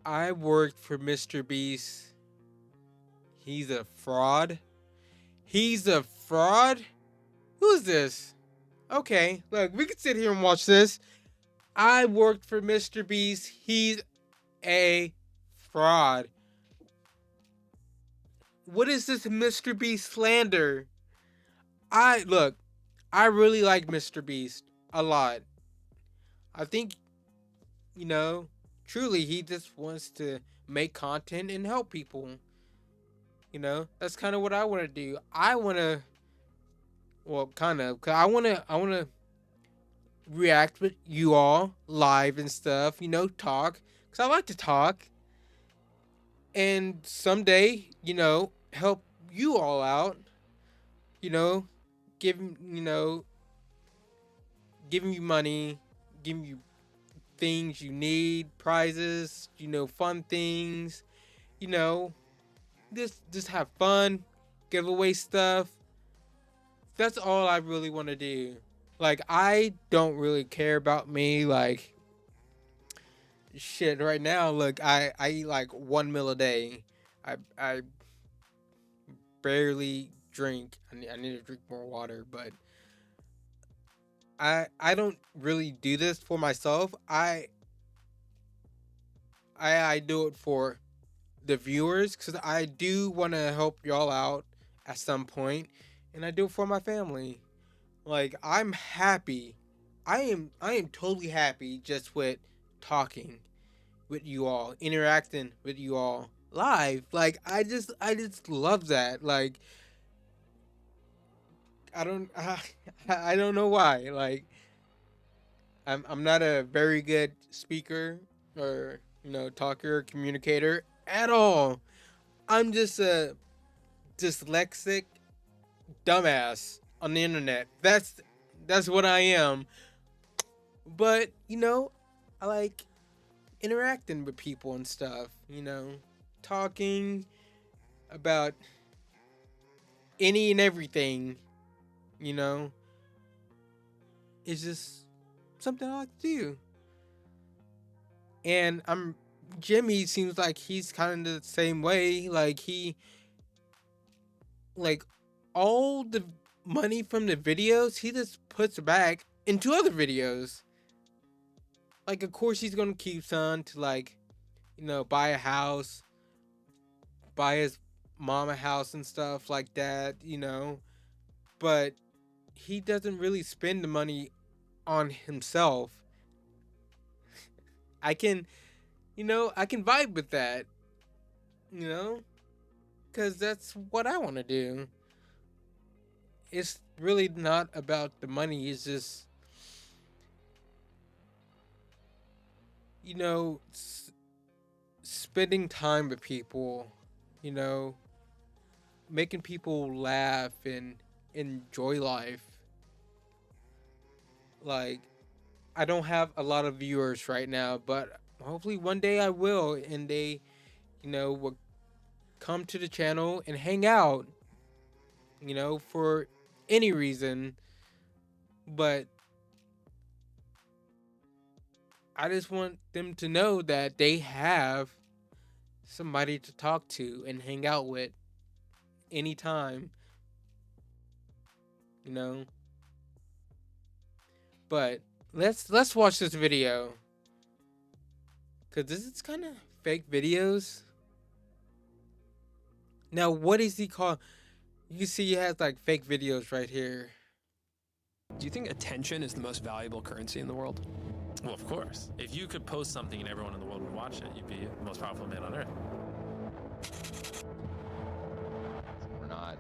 I worked for MrBeast. He's a fraud. He's a fraud? Who's this? Okay, look, we can sit here and watch this. I worked for MrBeast. He's a fraud. What is this MrBeast slander? Look, I really like MrBeast a lot. I think, you know, truly he just wants to make content and help people. That's kind of what I want to do. I want to, well, kind of, cause I want to react with you all live and stuff. Talk, cause I like to talk, and someday, help you all out. You know, giving giving you money, giving you things you need, prizes, fun things. You know, just have fun, give away stuff. That's all I really want to do. Like, I don't really care about me. Like, shit, right now, look, I eat like 1 meal a day. I barely drink. I need to drink more water, but I don't really do this for myself. I do it for the viewers, because I do want to help y'all out at some point, and I do it for my family. Like, I'm happy. I am totally happy just with talking with you all, interacting with you all live. Like, I just love that. Like, I don't I don't know why. Like, I'm not a very good speaker, or talker, communicator at all. I'm just a dyslexic dumbass on the internet. That's what I am. But I like interacting with people and stuff. Talking about any and everything. You know, it's just something I like to do. And Jimmy seems like he's kind of the same way. Like all the money from the videos, he just puts back into other videos. Like, of course he's gonna keep some to, like, buy a house, buy his mom a house and stuff like that. But he doesn't really spend the money on himself. I can, I can vibe with that, you know, because that's what I want to do. It's really not about the money. It's just, you know, spending time with people, you know, making people laugh and enjoy life. Like, I don't have a lot of viewers right now, but hopefully one day I will, and they, will come to the channel and hang out, for any reason. But I just want them to know that they have somebody to talk to and hang out with anytime, you know. But let's watch this video, cause this is kind of fake videos. Now, what is he called? You see, he has like fake videos right here. Do you think attention is the most valuable currency in the world? Well, of course. If you could post something and everyone in the world would watch it, you'd be the most powerful man on earth. We're not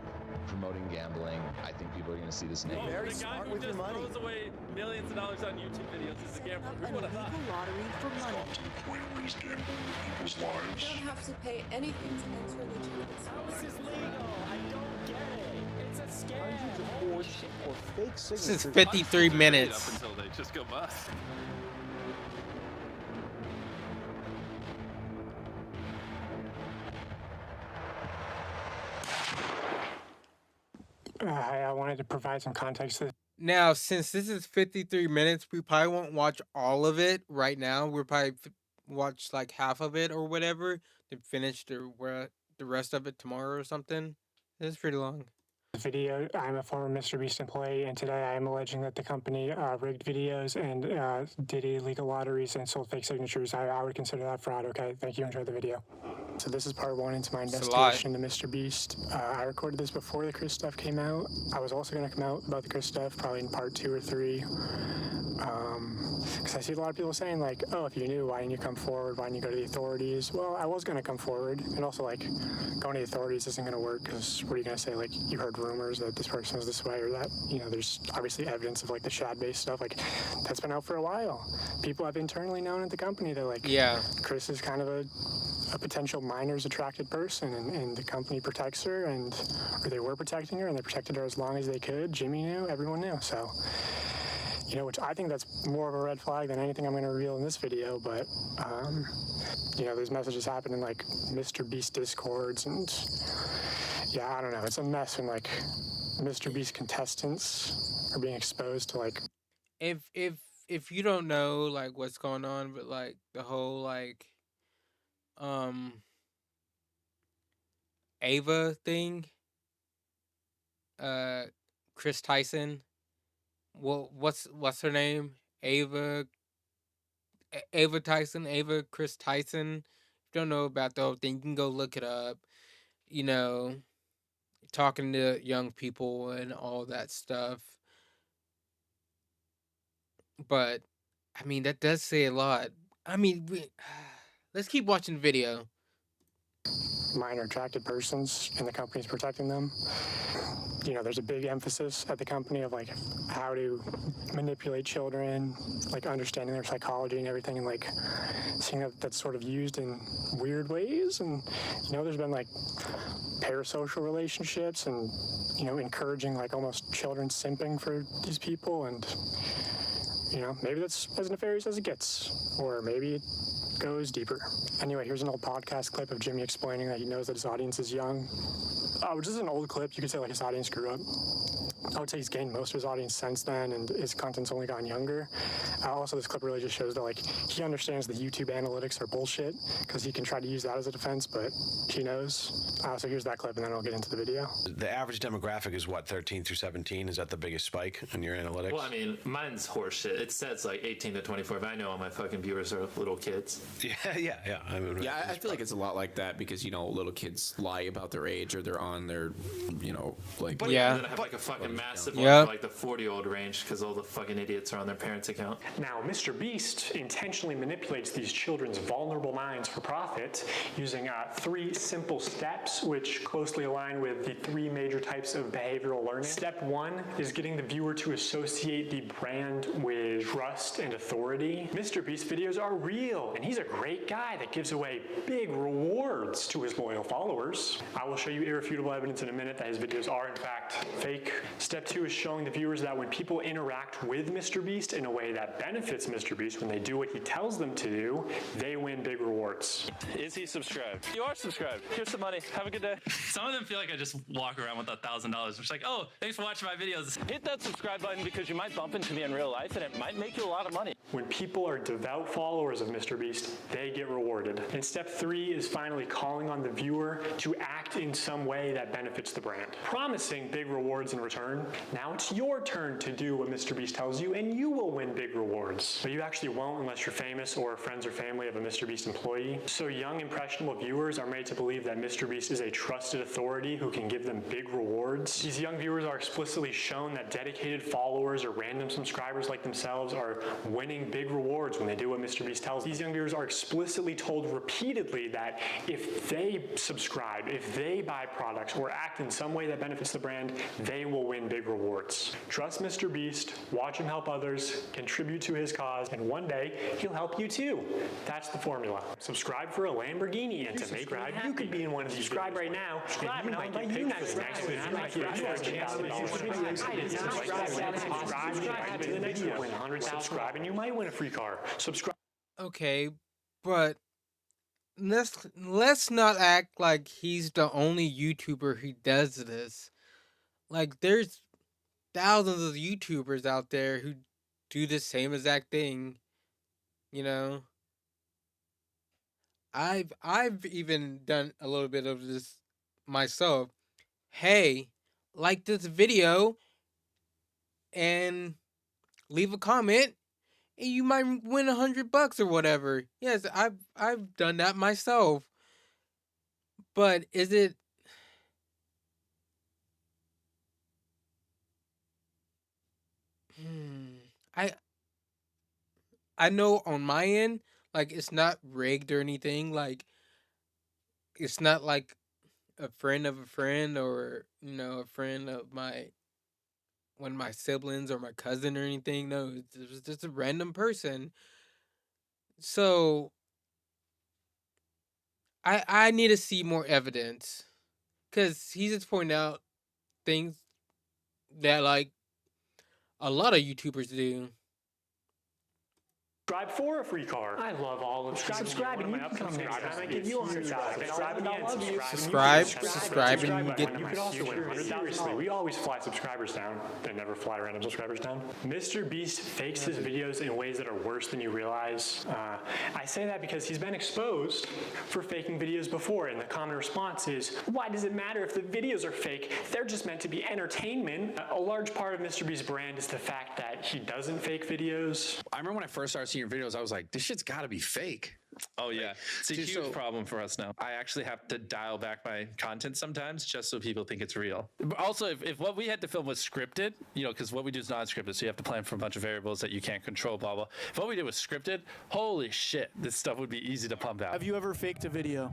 promoting gambling. I think people are going to see this negative. Very smart with your money. The guy who just throws away millions of dollars on YouTube videos is a gambler. Who would have thought? Lottery for money. Got to the point where he's gambling with people's lives. You don't have to pay anything to enter legitimate This is legal. I don't get it. It's a scam. Hundreds of forged or fake signatures. This is 53 minutes. Up until they just go bust. I wanted to provide some context to this. Now, since this is 53 minutes, we probably won't watch all of it right now. We're probably watch like half of it or whatever, then finish the rest of it tomorrow or something. It's pretty long. video. I'm a former MrBeast employee, and today I am alleging that the company rigged videos and did illegal lotteries and sold fake signatures. I would consider that fraud. Okay, thank you. Enjoy the video. So this is part one into my It's a lot. investigation into MrBeast. I recorded this before the Chris stuff came out. I was also going to come out about the Chris stuff probably in part 2 or 3. Because I see a lot of people saying, like, oh, if you knew, why didn't you come forward? Why didn't you go to the authorities? Well, I was going to come forward. And also, like, going to the authorities isn't going to work because what are you going to say? Like, you heard rumors that this person is this way or that, you know, there's obviously evidence of, like, the Shad-based stuff. Like, that's been out for a while. People have internally known at the company that, like, Yeah. Chris is kind of a potential minors attracted person, and the company protects her, or they were protecting her, and they protected her as long as they could. Jimmy knew, everyone knew. So, you know, which I think that's more of a red flag than anything I'm going to reveal in this video. But, you know, these messages happen in like MrBeast discords, and yeah, I don't know. It's a mess when like MrBeast contestants are being exposed to like. If you don't know like what's going on, but like the whole like Ava thing, Chris Tyson. Well, what's her name? Ava Tyson, Ava Chris Tyson. If you don't know about the whole thing, you can go look it up. You know, talking to young people and all that stuff. But I mean, that does say a lot. I mean, let's keep watching the video. Minor attracted persons, and the company's protecting them. You know, there's a big emphasis at the company of like how to manipulate children, like understanding their psychology and everything, and like seeing that that's sort of used in weird ways. And you know, there's been like parasocial relationships, and you know, encouraging like almost children simping for these people. And you know, maybe that's as nefarious as it gets, or maybe it goes deeper. Anyway, here's an old podcast clip of Jimmy explaining that he knows that his audience is young. Which is an old clip. You could say like his audience grew up. I would say he's gained most of his audience since then, and his content's only gotten younger. Also, this clip really just shows that like he understands the YouTube analytics are bullshit because he can try to use that as a defense, but he knows. So here's that clip, and then I'll get into the video. The average demographic is what, 13 through 17? Is that the biggest spike in your analytics? Well, I mean, mine's horseshit. It says like 18 to 24, but I know all my fucking viewers are little kids. Yeah. I mean, yeah, I feel like it's a lot like that because, you know, little kids lie about their age or they're on their, you know, like... But yeah. And then I have like a fucking massive one Yep. for like the 40-year-old range because all the fucking idiots are on their parents' account. Now, MrBeast intentionally manipulates these children's vulnerable minds for profit using 3 simple steps, which closely align with the 3 major types of behavioral learning. Step 1 is getting the viewer to associate the brand with trust and authority. MrBeast videos are real, and he's a great guy that gives away big rewards to his loyal followers. I will show you irrefutable evidence in a minute that his videos are in fact fake. Step 2 is showing the viewers that when people interact with MrBeast in a way that benefits MrBeast, when they do what he tells them to do, they win big rewards. Is he subscribed? You are subscribed. Here's some money. Have a good day. Some of them feel like I just walk around with $1,000. It's like, oh, thanks for watching my videos. Hit that subscribe button because you might bump into me in real life and it might make you a lot of money. When people are devout followers of MrBeast, they get rewarded. And step 3 is finally calling on the viewer to act in some way that benefits the brand, promising big rewards in return. Now it's your turn to do what MrBeast tells you, and you will win big rewards. But you actually won't unless you're famous or friends or family of a MrBeast employee. So young, impressionable viewers are made to believe that MrBeast is a trusted authority who can give them big rewards. These young viewers are explicitly shown that dedicated followers or random subscribers like themselves are winning big rewards when they do what MrBeast tells them. These young viewers are explicitly told repeatedly that if they subscribe, if they buy products or act in some way that benefits the brand, they will win big rewards. Trust MrBeast, watch him help others, contribute to his cause, and one day he'll help you too. That's the formula. Subscribe for a Lamborghini, and to make it happen, you could be in one of these. Subscribe right now, and you might get picked for the next one. You might get subscribe, and you might win a free car. Subscribe. Okay, but let's not act like he's the only YouTuber who does this. Like, there's thousands of YouTubers out there who do the same exact thing, you know? I've even done a little bit of this myself. Hey, like this video and leave a comment, and you might win $100 or whatever. Yes, I've done that myself. But is it? I I know on my end, like it's not rigged or anything. Like it's not like a friend of a friend, or a friend of my one of my siblings or my cousin or anything. No, it was just a random person. So I need to see more evidence, because he just pointed out things that like a lot of YouTubers do. Subscribe for a free car. I love all of subscribe and you can come next time. I give you $100. Subscribe and you get. You could also win. Seriously, we always fly subscribers down. They never fly random subscribers down. MrBeast fakes his videos in ways that are worse than you realize. I say that because he's been exposed for faking videos before, and the common response is, why does it matter if the videos are fake? They're just meant to be entertainment. A large part of MrBeast's brand is the fact that he doesn't fake videos. I remember when I first started seeing your videos, I was like, this shit's got to be fake. Oh yeah, it's a Dude, huge problem for us now. I actually have to dial back my content sometimes just so people think it's real. But also, if what we had to film was scripted, because what we do is not scripted, so you have to plan for a bunch of variables that you can't control, blah blah. If what we did was scripted, holy shit, this stuff would be easy to pump out. Have you ever faked a video?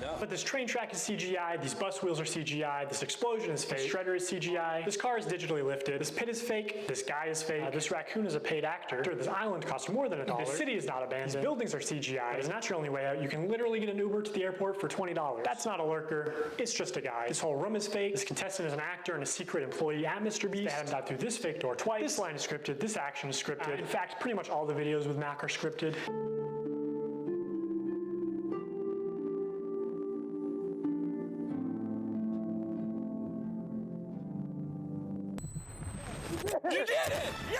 No. But this train track is CGI, these bus wheels are CGI, this explosion is fake, this shredder is CGI, this car is digitally lifted, this pit is fake, this guy is fake, this raccoon is a paid actor, this island costs more than $1, this city is not abandoned, these buildings are CGI, it's not your only way out, you can literally get an Uber to the airport for $20. That's not a lurker, it's just a guy. This whole room is fake, this contestant is an actor and a secret employee at MrBeast, they had him dive through this fake door twice, this line is scripted, this action is scripted. In fact, pretty much all the videos with Mac are scripted. You did it! Yeah!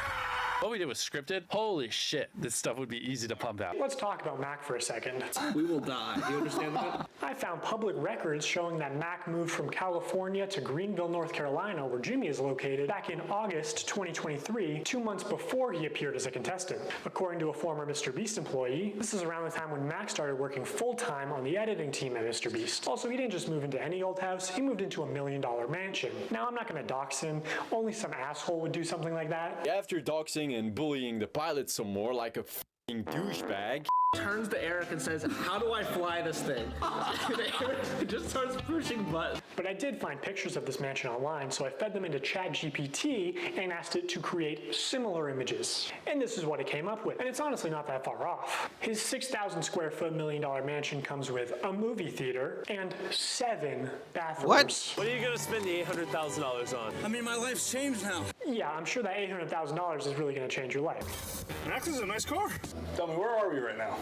What we did was scripted. Holy shit, this stuff would be easy to pump out. Let's talk about Mac for a second. We will die. You understand that? I found public records showing that Mac moved from California to Greenville, North Carolina, where Jimmy is located, back in August 2023, 2 months before he appeared as a contestant. According to a former MrBeast employee, this is around the time when Mac started working full-time on the editing team at MrBeast. Also, he didn't just move into any old house, he moved into $1 million mansion. Now, I'm not going to dox him, only some asshole would do something like that. After doxing and bullying the pilot some more like a f***ing douchebag, turns to Eric and says, how do I fly this thing? And Eric just starts pushing buttons. But I did find pictures of this mansion online, so I fed them into ChatGPT and asked it to create similar images. And this is what it came up with. And it's honestly not that far off. His 6,000 square foot $1 million mansion comes with a movie theater and 7 bathrooms. What are you gonna spend the $800,000 on? I mean, my life's changed now. Yeah, I'm sure that $800,000 is really gonna change your life. Max is a nice car. tell me, where are we right now?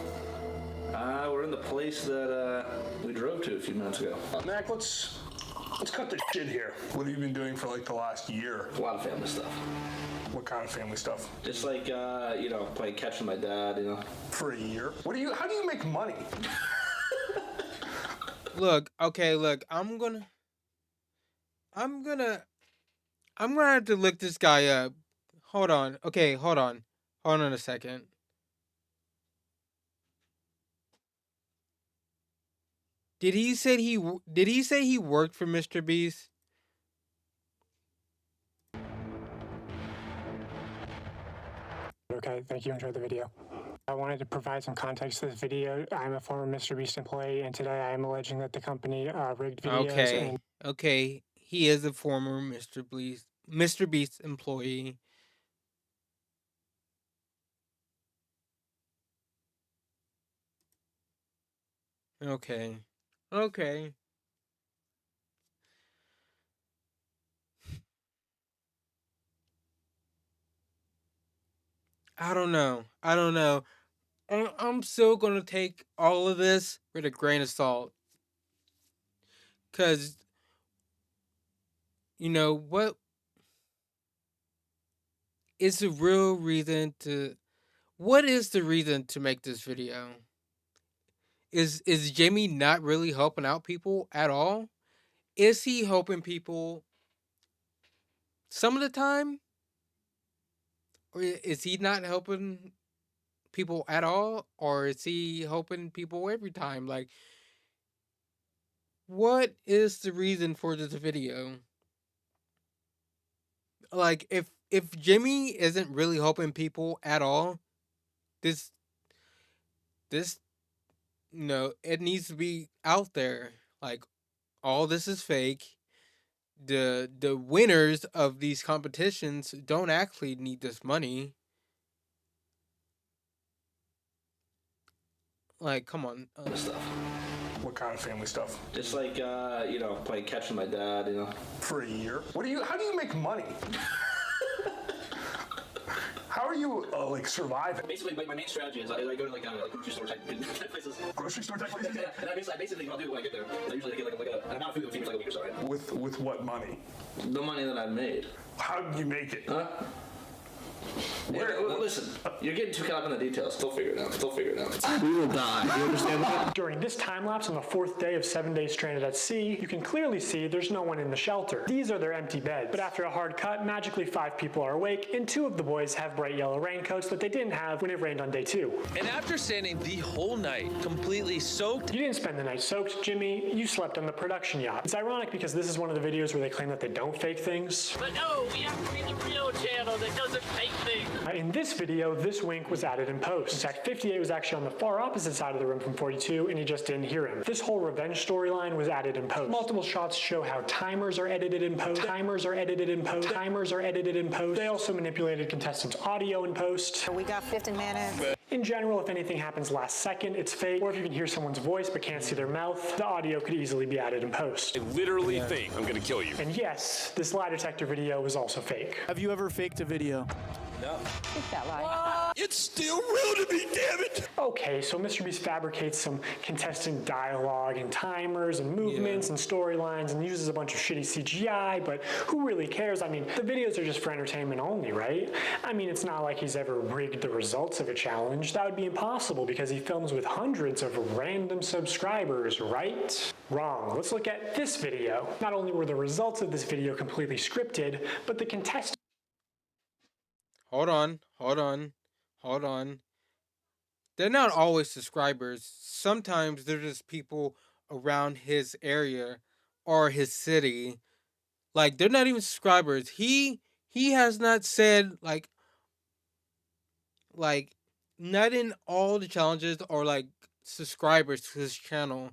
We're in the place that we drove to a few minutes ago. Mac, let's cut the shit here. What have you been doing for like the last year? A lot of family stuff. What kind of family stuff? Just like, playing catch with my dad, For a year? How do you make money? Look, I'm gonna have to look this guy up. Hold on. Okay, hold on a second. Did he say he worked for MrBeast? Okay, thank you. Enjoyed the video. I wanted to provide some context to this video. I'm a former MrBeast employee, and today I am alleging that the company rigged videos. Okay. He is a former MrBeast employee. Okay. I don't know. I'm still gonna take all of this with a grain of salt. Cause what is the real reason to what is the reason to make this video? Is Jimmy not really helping out people at all? Is he helping people some of the time? Or is he not helping people at all? Or is he helping people every time? Like, what is the reason for this video? Like, if Jimmy isn't really helping people at all, this this it needs to be out there. Like, all this is fake. The winners of these competitions don't actually need this money. Like, come on. Stuff. What kind of family stuff? Just like, playing catch with my dad, For a year? How do you make money? How are you, surviving? Basically, my main strategy is I go to, grocery store type places. Grocery store type places? Yeah, and I basically, what I'll do when I get there, I usually get, an amount of food that feeds me for, a week or so, right? With what money? The money that I've made. How did you make it? Huh? Listen, you're getting too caught up in the details. Still figure it out. We will die. You understand that? During this time lapse on the 4th day of 7 days stranded at sea, you can clearly see there's no one in the shelter. These are their empty beds. But after a hard cut, magically 5 people are awake, and 2 of the boys have bright yellow raincoats that they didn't have when it rained on day 2. And after standing the whole night completely soaked. You didn't spend the night soaked, Jimmy. You slept on the production yacht. It's ironic because this is one of the videos where they claim that they don't fake things. But no, we have to be the real channel that doesn't fake things. In this video, this wink was added in post. In fact, 58 was actually on the far opposite side of the room from 42, and he just didn't hear him. This whole revenge storyline was added in post. Multiple shots show how timers are edited in post. They also manipulated contestants' audio in post. We got 15 minutes. In general, if anything happens last second, it's fake. Or if you can hear someone's voice but can't see their mouth, the audio could easily be added in post. I literally think I'm gonna kill you. And yes, this lie detector video was also fake. Have you ever faked a video? No. Take that lie. It's still real to me, damn it! Okay, so MrBeast fabricates some contestant dialogue and timers and movements and storylines and uses a bunch of shitty CGI, but who really cares? I mean, the videos are just for entertainment only, right? I mean, it's not like he's ever rigged the results of a challenge. That would be impossible because he films with hundreds of random subscribers, right? Wrong. Let's look at this video. Not only were the results of this video completely scripted, but the contestants Hold on. They're not always subscribers. Sometimes they're just people around his area or his city. Like, they're not even subscribers. He has not said like not in all the challenges or like subscribers to his channel.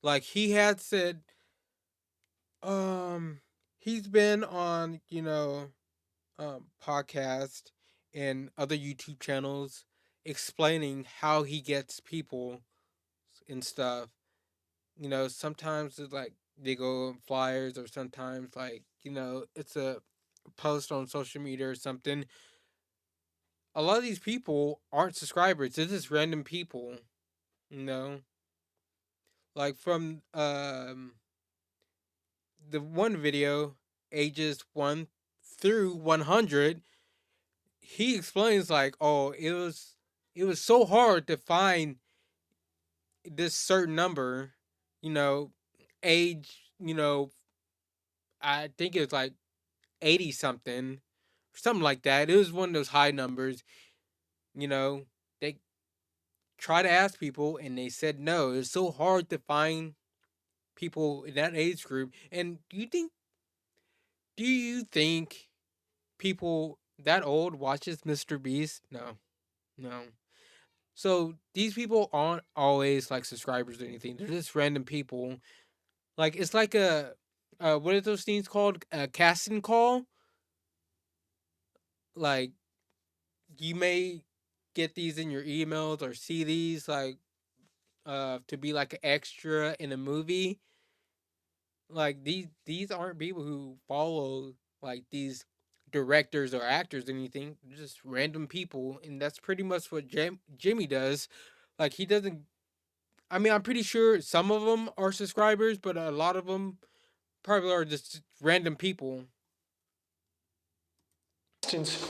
Like, he had said he's been on, podcast and other YouTube channels explaining how he gets people and stuff. Sometimes it's like they go on flyers, or sometimes it's a post on social media or something. A lot of these people aren't subscribers. They're just random people, like from the one video, ages 1 through 100, he explains like, oh, it was so hard to find this certain number, age, I think it was like 80 something like that. It was one of those high numbers. They try to ask people and they said no. It's so hard to find people in that age group. And do you think people that old watches MrBeast? No. So these people aren't always like subscribers or anything. They're just random people. Like, it's like a what are those things called? A casting call. Like, you may get these in your emails or see these like to be like an extra in a movie. Like, these aren't people who follow like these directors or actors or anything. They're just random people, and that's pretty much what Jimmy does. Like, he doesn't. I mean, I'm pretty sure some of them are subscribers, but a lot of them probably are just random people.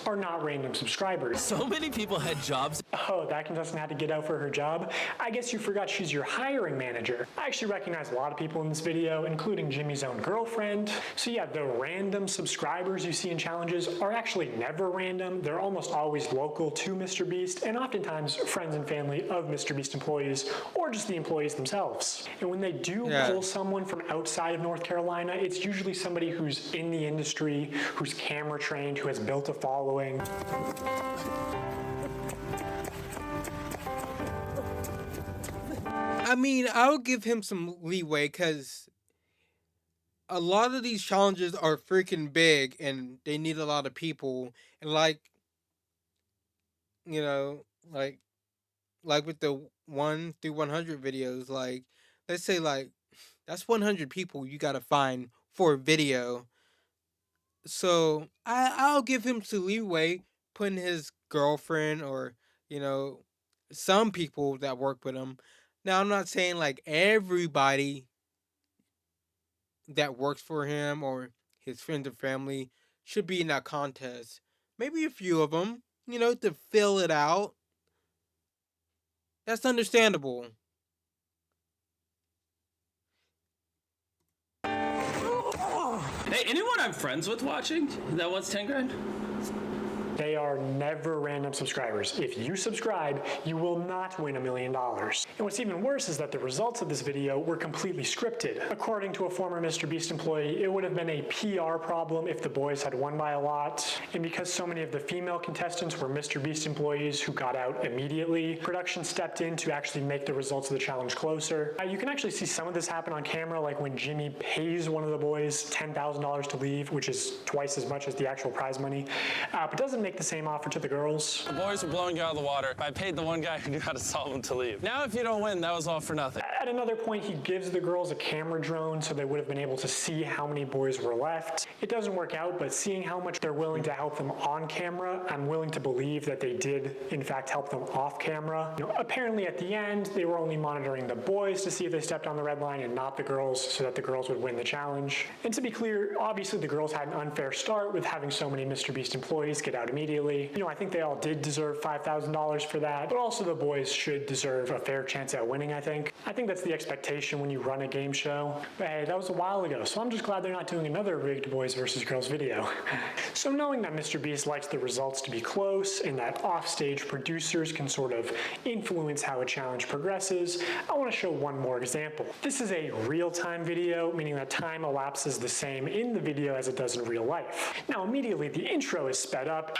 are not random subscribers. So many people had jobs. Oh, that contestant had to get out for her job? I guess you forgot she's your hiring manager. I actually recognize a lot of people in this video, including Jimmy's own girlfriend. So yeah, the random subscribers you see in challenges are actually never random. They're almost always local to MrBeast, and oftentimes friends and family of MrBeast employees, or just the employees themselves. And when they do pull someone from outside of North Carolina, it's usually somebody who's in the industry, who's camera trained, who has built a following. I mean, I'll give him some leeway because a lot of these challenges are freaking big and they need a lot of people. And like, you know, like with the 1 through 100 videos, like, let's say like that's 100 people you gotta find for a video. So I'll give him some leeway putting his girlfriend or, you know, some people that work with him. Now, I'm not saying like everybody that works for him or his friends and family should be in that contest. Maybe a few of them, you know, to fill it out. That's understandable. Hey, anyone I'm friends with watching that wants 10 grand? They are never random subscribers. If you subscribe, you will not win $1 million. And what's even worse is that the results of this video were completely scripted. According to a former MrBeast employee, it would have been a PR problem if the boys had won by a lot. And because so many of the female contestants were MrBeast employees who got out immediately, production stepped in to actually make the results of the challenge closer. You can actually see some of this happen on camera, like when Jimmy pays one of the boys $10,000 to leave, which is twice as much as the actual prize money, but doesn't make the same offer to the girls. The boys were blowing you out of the water. I paid the one guy who knew how to solve them to leave. Now if you don't win, that was all for nothing. At another point, he gives the girls a camera drone so they would have been able to see how many boys were left. It doesn't work out, but seeing how much they're willing to help them on camera, I'm willing to believe that they did, in fact, help them off camera. You know, apparently at the end, they were only monitoring the boys to see if they stepped on the red line and not the girls, so that the girls would win the challenge. And to be clear, obviously the girls had an unfair start with having so many MrBeast employees get out immediately. You know, I think they all did deserve $5,000 for that, but also the boys should deserve a fair chance at winning, I think. I think that's the expectation when you run a game show. But hey, that was a while ago, so I'm just glad they're not doing another rigged boys versus girls video. So knowing that MrBeast likes the results to be close and that offstage producers can sort of influence how a challenge progresses, I want to show one more example. This is a real-time video, meaning that time elapses the same in the video as it does in real life. Now immediately the intro is sped up,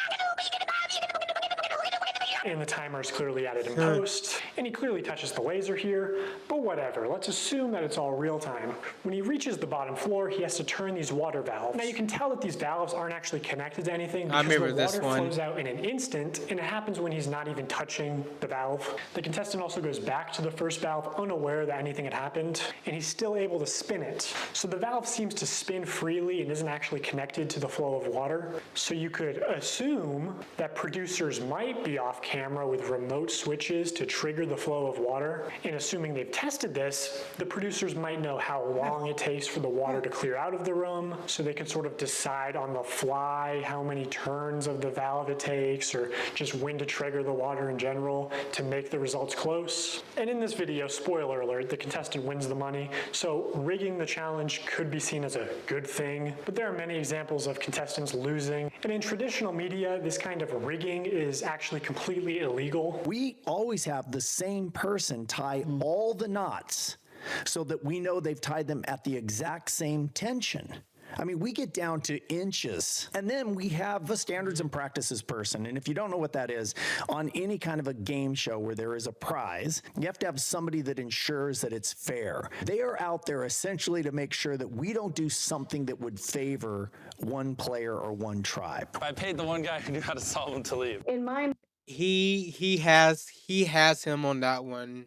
and the timer is clearly added in post, and he clearly touches the laser here, but whatever, let's assume that it's all real time. When he reaches the bottom floor, he has to turn these water valves. Now you can tell that these valves aren't actually connected to anything because the water flows out in an instant, and it happens when he's not even touching the valve. The contestant also goes back to the first valve unaware that anything had happened, and he's still able to spin it. So the valve seems to spin freely and isn't actually connected to the flow of water. So you could assume that producers might be off camera with remote switches to trigger the flow of water. And assuming they've tested this, the producers might know how long it takes for the water to clear out of the room, so they can sort of decide on the fly how many turns of the valve it takes, or just when to trigger the water in general to make the results close. And in this video, spoiler alert, the contestant wins the money, so rigging the challenge could be seen as a good thing, but there are many examples of contestants losing. And in traditional media, this kind of rigging is actually completely illegal. We always have the same person tie all the knots so that we know they've tied them at the exact same tension. I mean, we get down to inches. And then we have the standards and practices person. And if you don't know what that is, on any kind of a game show where there is a prize, you have to have somebody that ensures that it's fair. They are out there essentially to make sure that we don't do something that would favor one player or one tribe. I paid the one guy who knew how to solve them to leave. In my He has him on that one,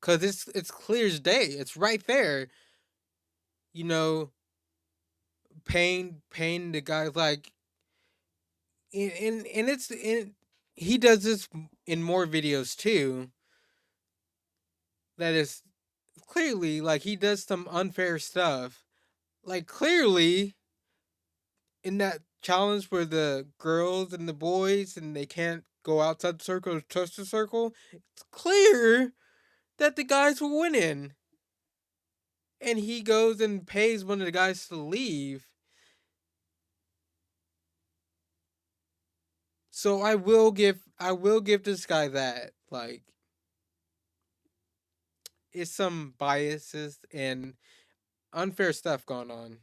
cause it's clear as day. It's right there. You know, paying the guys like, and he does this in more videos too. That is clearly like he does some unfair stuff. Like clearly, in that challenge for the girls and the boys, and they can't go outside the circle or touch the circle, it's clear that the guys were winning. And he goes and pays one of the guys to leave. So I will give this guy that. Like, it's some biases and unfair stuff going on.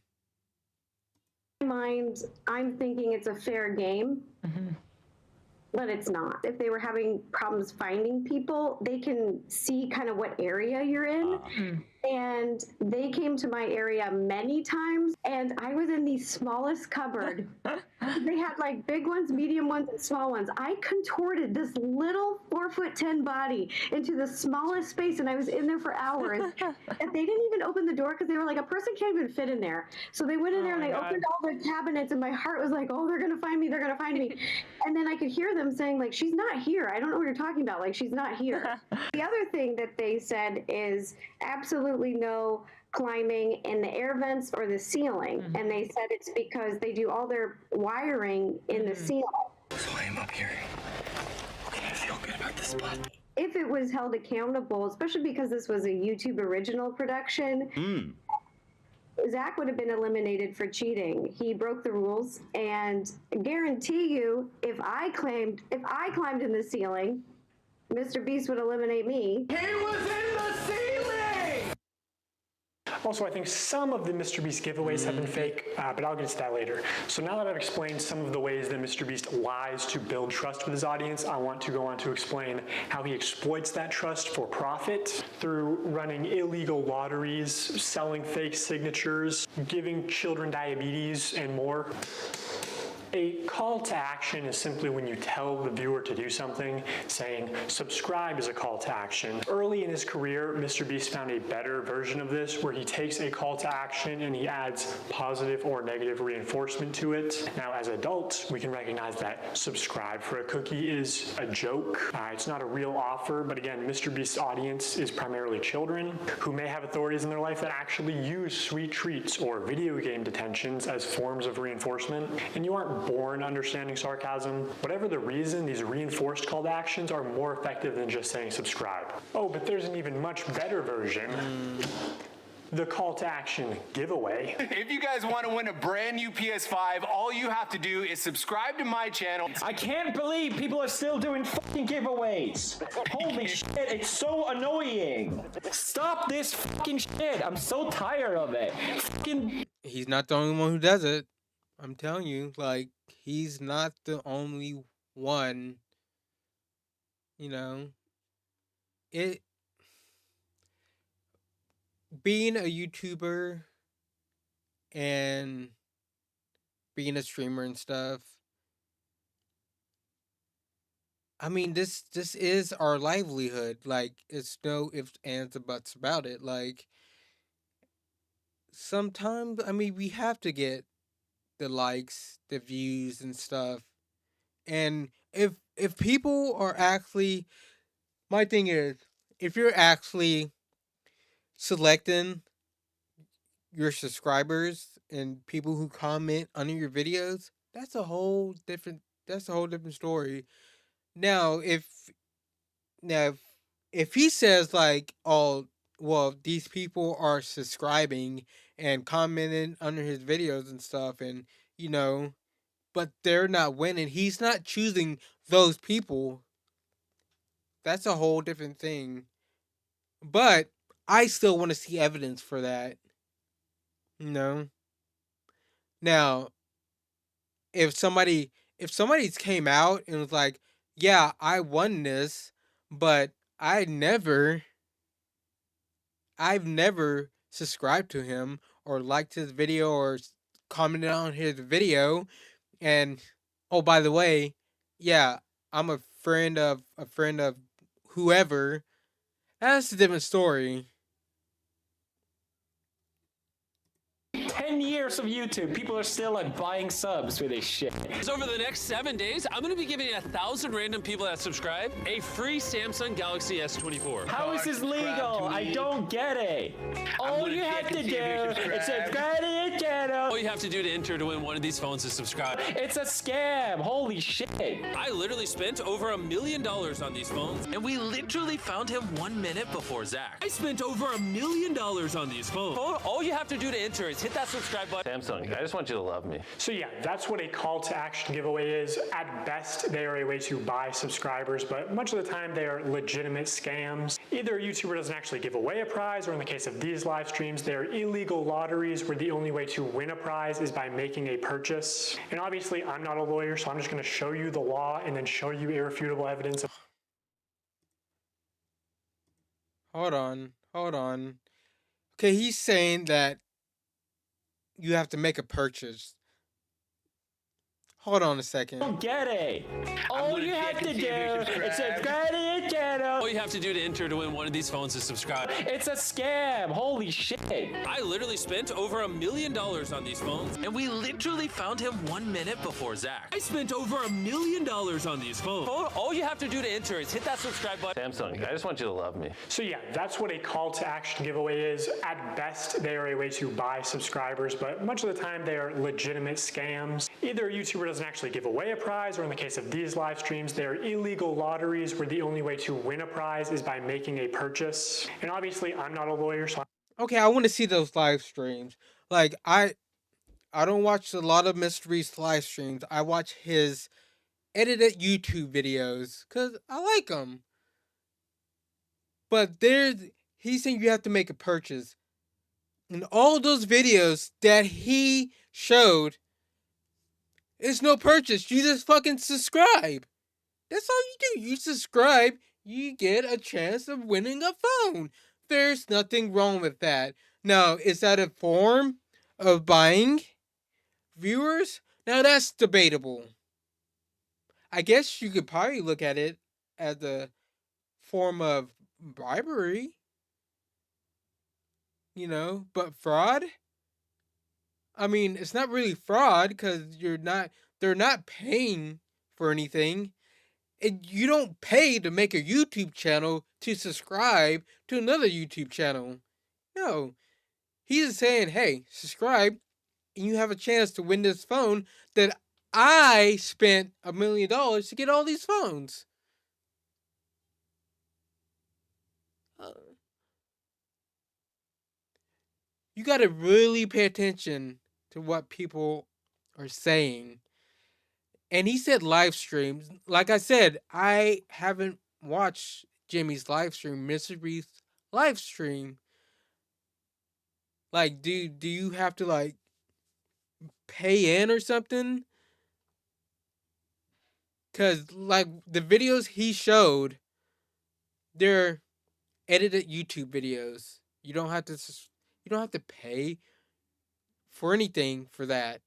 In my mind, I'm thinking it's a fair game. But it's not. If they were having problems finding people, they can see kind of what area you're in. And they came to my area many times, and I was in the smallest cupboard. They had like big ones, medium ones, and small ones. I contorted this little 4'10" body into the smallest space, and I was in there for hours. And they didn't even open the door because they were like, a person can't even fit in there. So they went in there and they opened all the cabinets, and my heart was like, oh, they're gonna find me, they're gonna find me. And then I could hear them saying, like, she's not here. I don't know what you're talking about. Like, she's not here. The other thing that they said is absolutely no climbing in the air vents or the ceiling. And they said it's because they do all their wiring in the ceiling. So I am up here. I feel good about this spot. If it was held accountable, especially because this was a YouTube original production, Zach would have been eliminated for cheating. He broke the rules, and I guarantee you, if I climbed in the ceiling, MrBeast would eliminate me. He was in the ceiling! Also, I think some of the MrBeast giveaways have been fake, but I'll get to that later. So now that I've explained some of the ways that MrBeast lies to build trust with his audience, I want to go on to explain how he exploits that trust for profit through running illegal lotteries, selling fake signatures, giving children diabetes, and more. A call to action is simply when you tell the viewer to do something, saying subscribe is a call to action. Early in his career, MrBeast found a better version of this where he takes a call to action and he adds positive or negative reinforcement to it. Now, as adults, we can recognize that subscribe for a cookie is a joke. It's not a real offer, but again, MrBeast's audience is primarily children who may have authorities in their life that actually use sweet treats or video game detentions as forms of reinforcement, and you aren't born understanding sarcasm. Whatever the reason, these reinforced call to actions are more effective than just saying subscribe. Oh, but there's an even much better version. The call to action giveaway. If you guys want to win a brand new PS5, all you have to do is subscribe to my channel. I can't believe people are still doing fucking giveaways. Holy shit, it's so annoying. Stop this fucking shit. I'm so tired of it. Fucking. He's not the only one who does it. I'm telling you, like, he's not the only one. You know, being a YouTuber and being a streamer and stuff, I mean, this is our livelihood. Like, it's no ifs, ands, or buts about it. Like, sometimes, I mean, we have to get the likes, the views, and stuff. And if people are actually, my thing is, if you're actually selecting your subscribers and people who comment under your videos, that's a whole different story. Now, if he says like, oh, well, these people are subscribing and commenting under his videos and stuff, and you know, but they're not winning, he's not choosing those people, that's a whole different thing. But I still want to see evidence for that. You know? Now, if somebody's came out and was like, yeah, I won this, but I've never subscribed to him or liked his video or commented on his video, and oh, by the way, yeah, I'm a friend of whoever, that's a different story. 10 years years of YouTube, people are still like buying subs for this shit. Over the next 7 days, I'm gonna be giving 1,000 random people that subscribe a free Samsung Galaxy S24. How is this legal? I don't get it. All you have to do is subscribe to the channel. All you have to do to enter to win one of these phones is subscribe. It's a scam. Holy shit. I literally spent over $1 million on these phones, and we literally found him 1 minute before Zach. I spent over $1 million on these phones. All you have to do to enter is hit that subscribe button. Samsung, I just want you to love me. So yeah, that's what a call to action giveaway is. At best, they are a way to buy subscribers, but much of the time they are legitimate scams. Either a YouTuber doesn't actually give away a prize, or in the case of these live streams, they are illegal lotteries where the only way to win a prize is by making a purchase. And obviously, I'm not a lawyer, so I'm just going to show you the law and then show you irrefutable evidence of. Hold on. Okay, he's saying that you have to make a purchase. Hold on a second. I don't get it. All you have to do is subscribe to the channel. All you have to do to enter to win one of these phones is subscribe. It's a scam. Holy shit. I literally spent over $1 million on these phones, and we literally found him 1 minute before Zach. I spent over $1 million on these phones. All you have to do to enter is hit that subscribe button. Samsung, I just want you to love me. So yeah, that's what a call to action giveaway is. At best, they are a way to buy subscribers, but much of the time they are legitimate scams. Either a YouTuber doesn't actually give away a prize, or in the case of these live streams, they are illegal lotteries where the only way to win a prize is by making a purchase. And obviously, I'm not a lawyer, so Okay, I want to see those live streams. Like, I don't watch a lot of MrBeast live streams. I watch his edited YouTube videos because I like them. But he's saying you have to make a purchase. And all those videos that he showed, it's no purchase. You just fucking subscribe. That's all you do. You subscribe, you get a chance of winning a phone. There's nothing wrong with that. Now, is that a form of buying viewers? Now, that's debatable. I guess you could probably look at it as a form of bribery. You know, but fraud? I mean, it's not really fraud because they're not paying for anything. And you don't pay to make a YouTube channel to subscribe to another YouTube channel. No. He's saying, hey, subscribe and you have a chance to win this phone that I spent $1 million to get all these phones. You got to really pay attention to what people are saying. And he said live streams. Like I said, I haven't watched Jimmy's live stream, MrBeast's live stream. Like, do you have to like pay in or something? Cause like the videos he showed, they're edited YouTube videos. You don't have to pay for anything for that.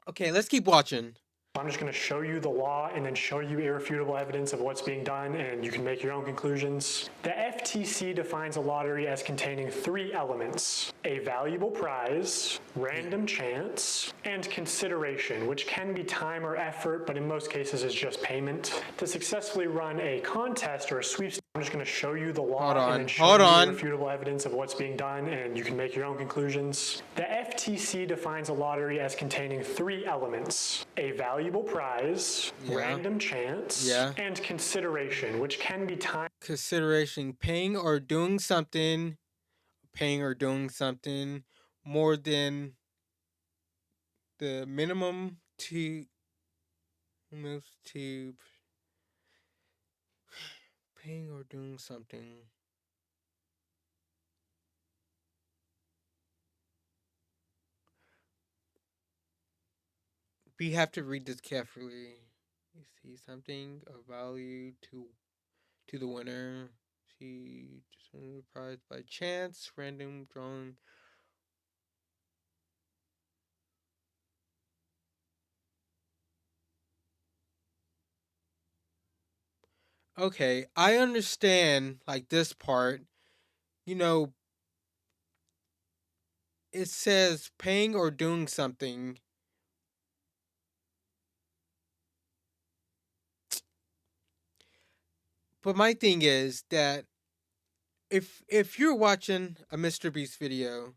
Okay, let's keep watching. I'm just going to show you the law and then show you irrefutable evidence of what's being done, and you can make your own conclusions. The FTC defines a lottery as containing 3 elements: a valuable prize, random chance, and consideration, which can be time or effort, but in most cases is just payment. To successfully run a contest or a sweepstakes, I'm just going to show you the law and then show you irrefutable evidence of what's being done, and you can make your own conclusions. The FTC defines a lottery as containing 3 elements: a valuable prize, random chance, and consideration, which can be time. Consideration, paying or doing something more than the minimum to paying or doing something. We have to read this carefully. You see something of value to the winner. See just won the prize by chance, random drawing. Okay, I understand like this part. You know, it says paying or doing something. But my thing is that if you're watching a MrBeast video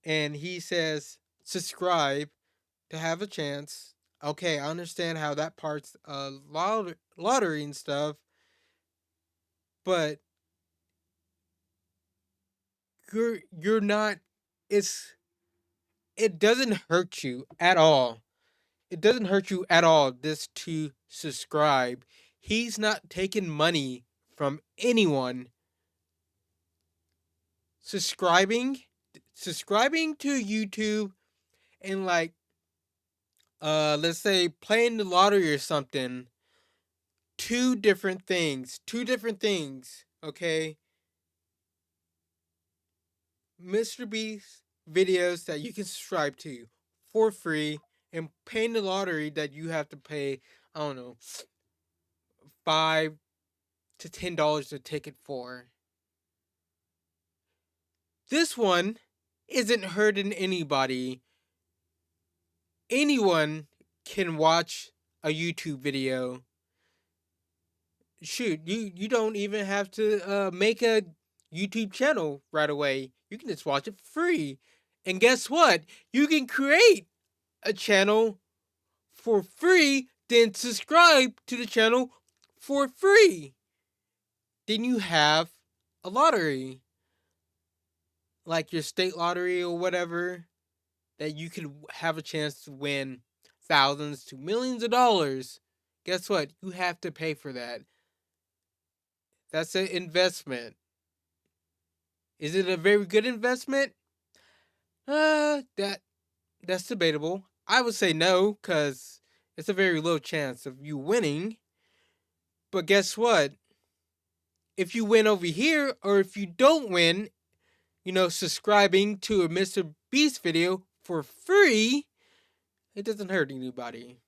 and he says subscribe to have a chance, okay, I understand how that part's lottery and stuff, but you're not. It doesn't hurt you at all. It doesn't hurt you at all this to subscribe. He's not taking money from anyone. Subscribing to YouTube and like let's say playing the lottery or something. Two different things, okay? MrBeast videos that you can subscribe to for free and paying the lottery that you have to pay, I don't know, $5 to $10 a ticket for. This one isn't hurting anybody. Anyone can watch a YouTube video. Shoot, you don't even have to make a YouTube channel right away. You can just watch it for free. And guess what? You can create a channel for free, then subscribe to the channel for free. Then you have a lottery. Like your state lottery or whatever, that you could have a chance to win thousands to millions of dollars. Guess what? You have to pay for that. That's an investment. Is it a very good investment? That's debatable. I would say no, because it's a very low chance of you winning. But guess what? If you win over here, or if you don't win, subscribing to a MrBeast video for free, it doesn't hurt anybody.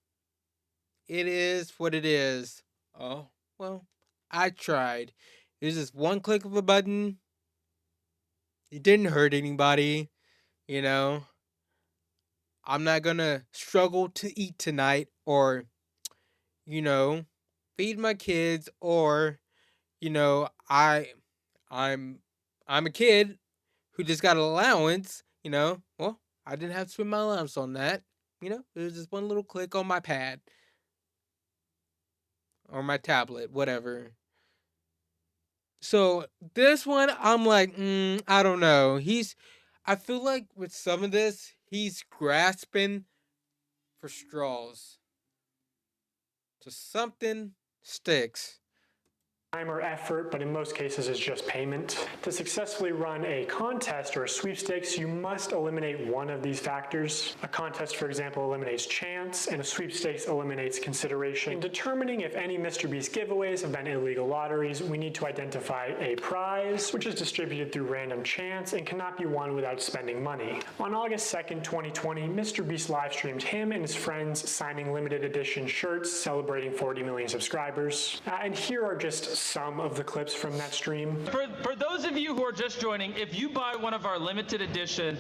It is what it is. Oh, well, I tried. It was just one click of a button. It didn't hurt anybody, I'm not gonna struggle to eat tonight or, feed my kids or, I'm a kid who just got an allowance, well, I didn't have to spend my allowance on that. It was just one little click on my pad or my tablet, whatever. So this one, I'm like, I don't know. I feel like with some of this, he's grasping for straws. So something sticks. Time or effort, but in most cases is just payment. To successfully run a contest or a sweepstakes, you must eliminate one of these factors. A contest, for example, eliminates chance, and a sweepstakes eliminates consideration. In determining if any MrBeast giveaways have been illegal lotteries, we need to identify a prize, which is distributed through random chance and cannot be won without spending money. On August 2nd, 2020, MrBeast live streamed him and his friends signing limited edition shirts celebrating 40 million subscribers. And here are just some of the clips from that stream. For those of you who are just joining, if you buy one of our limited edition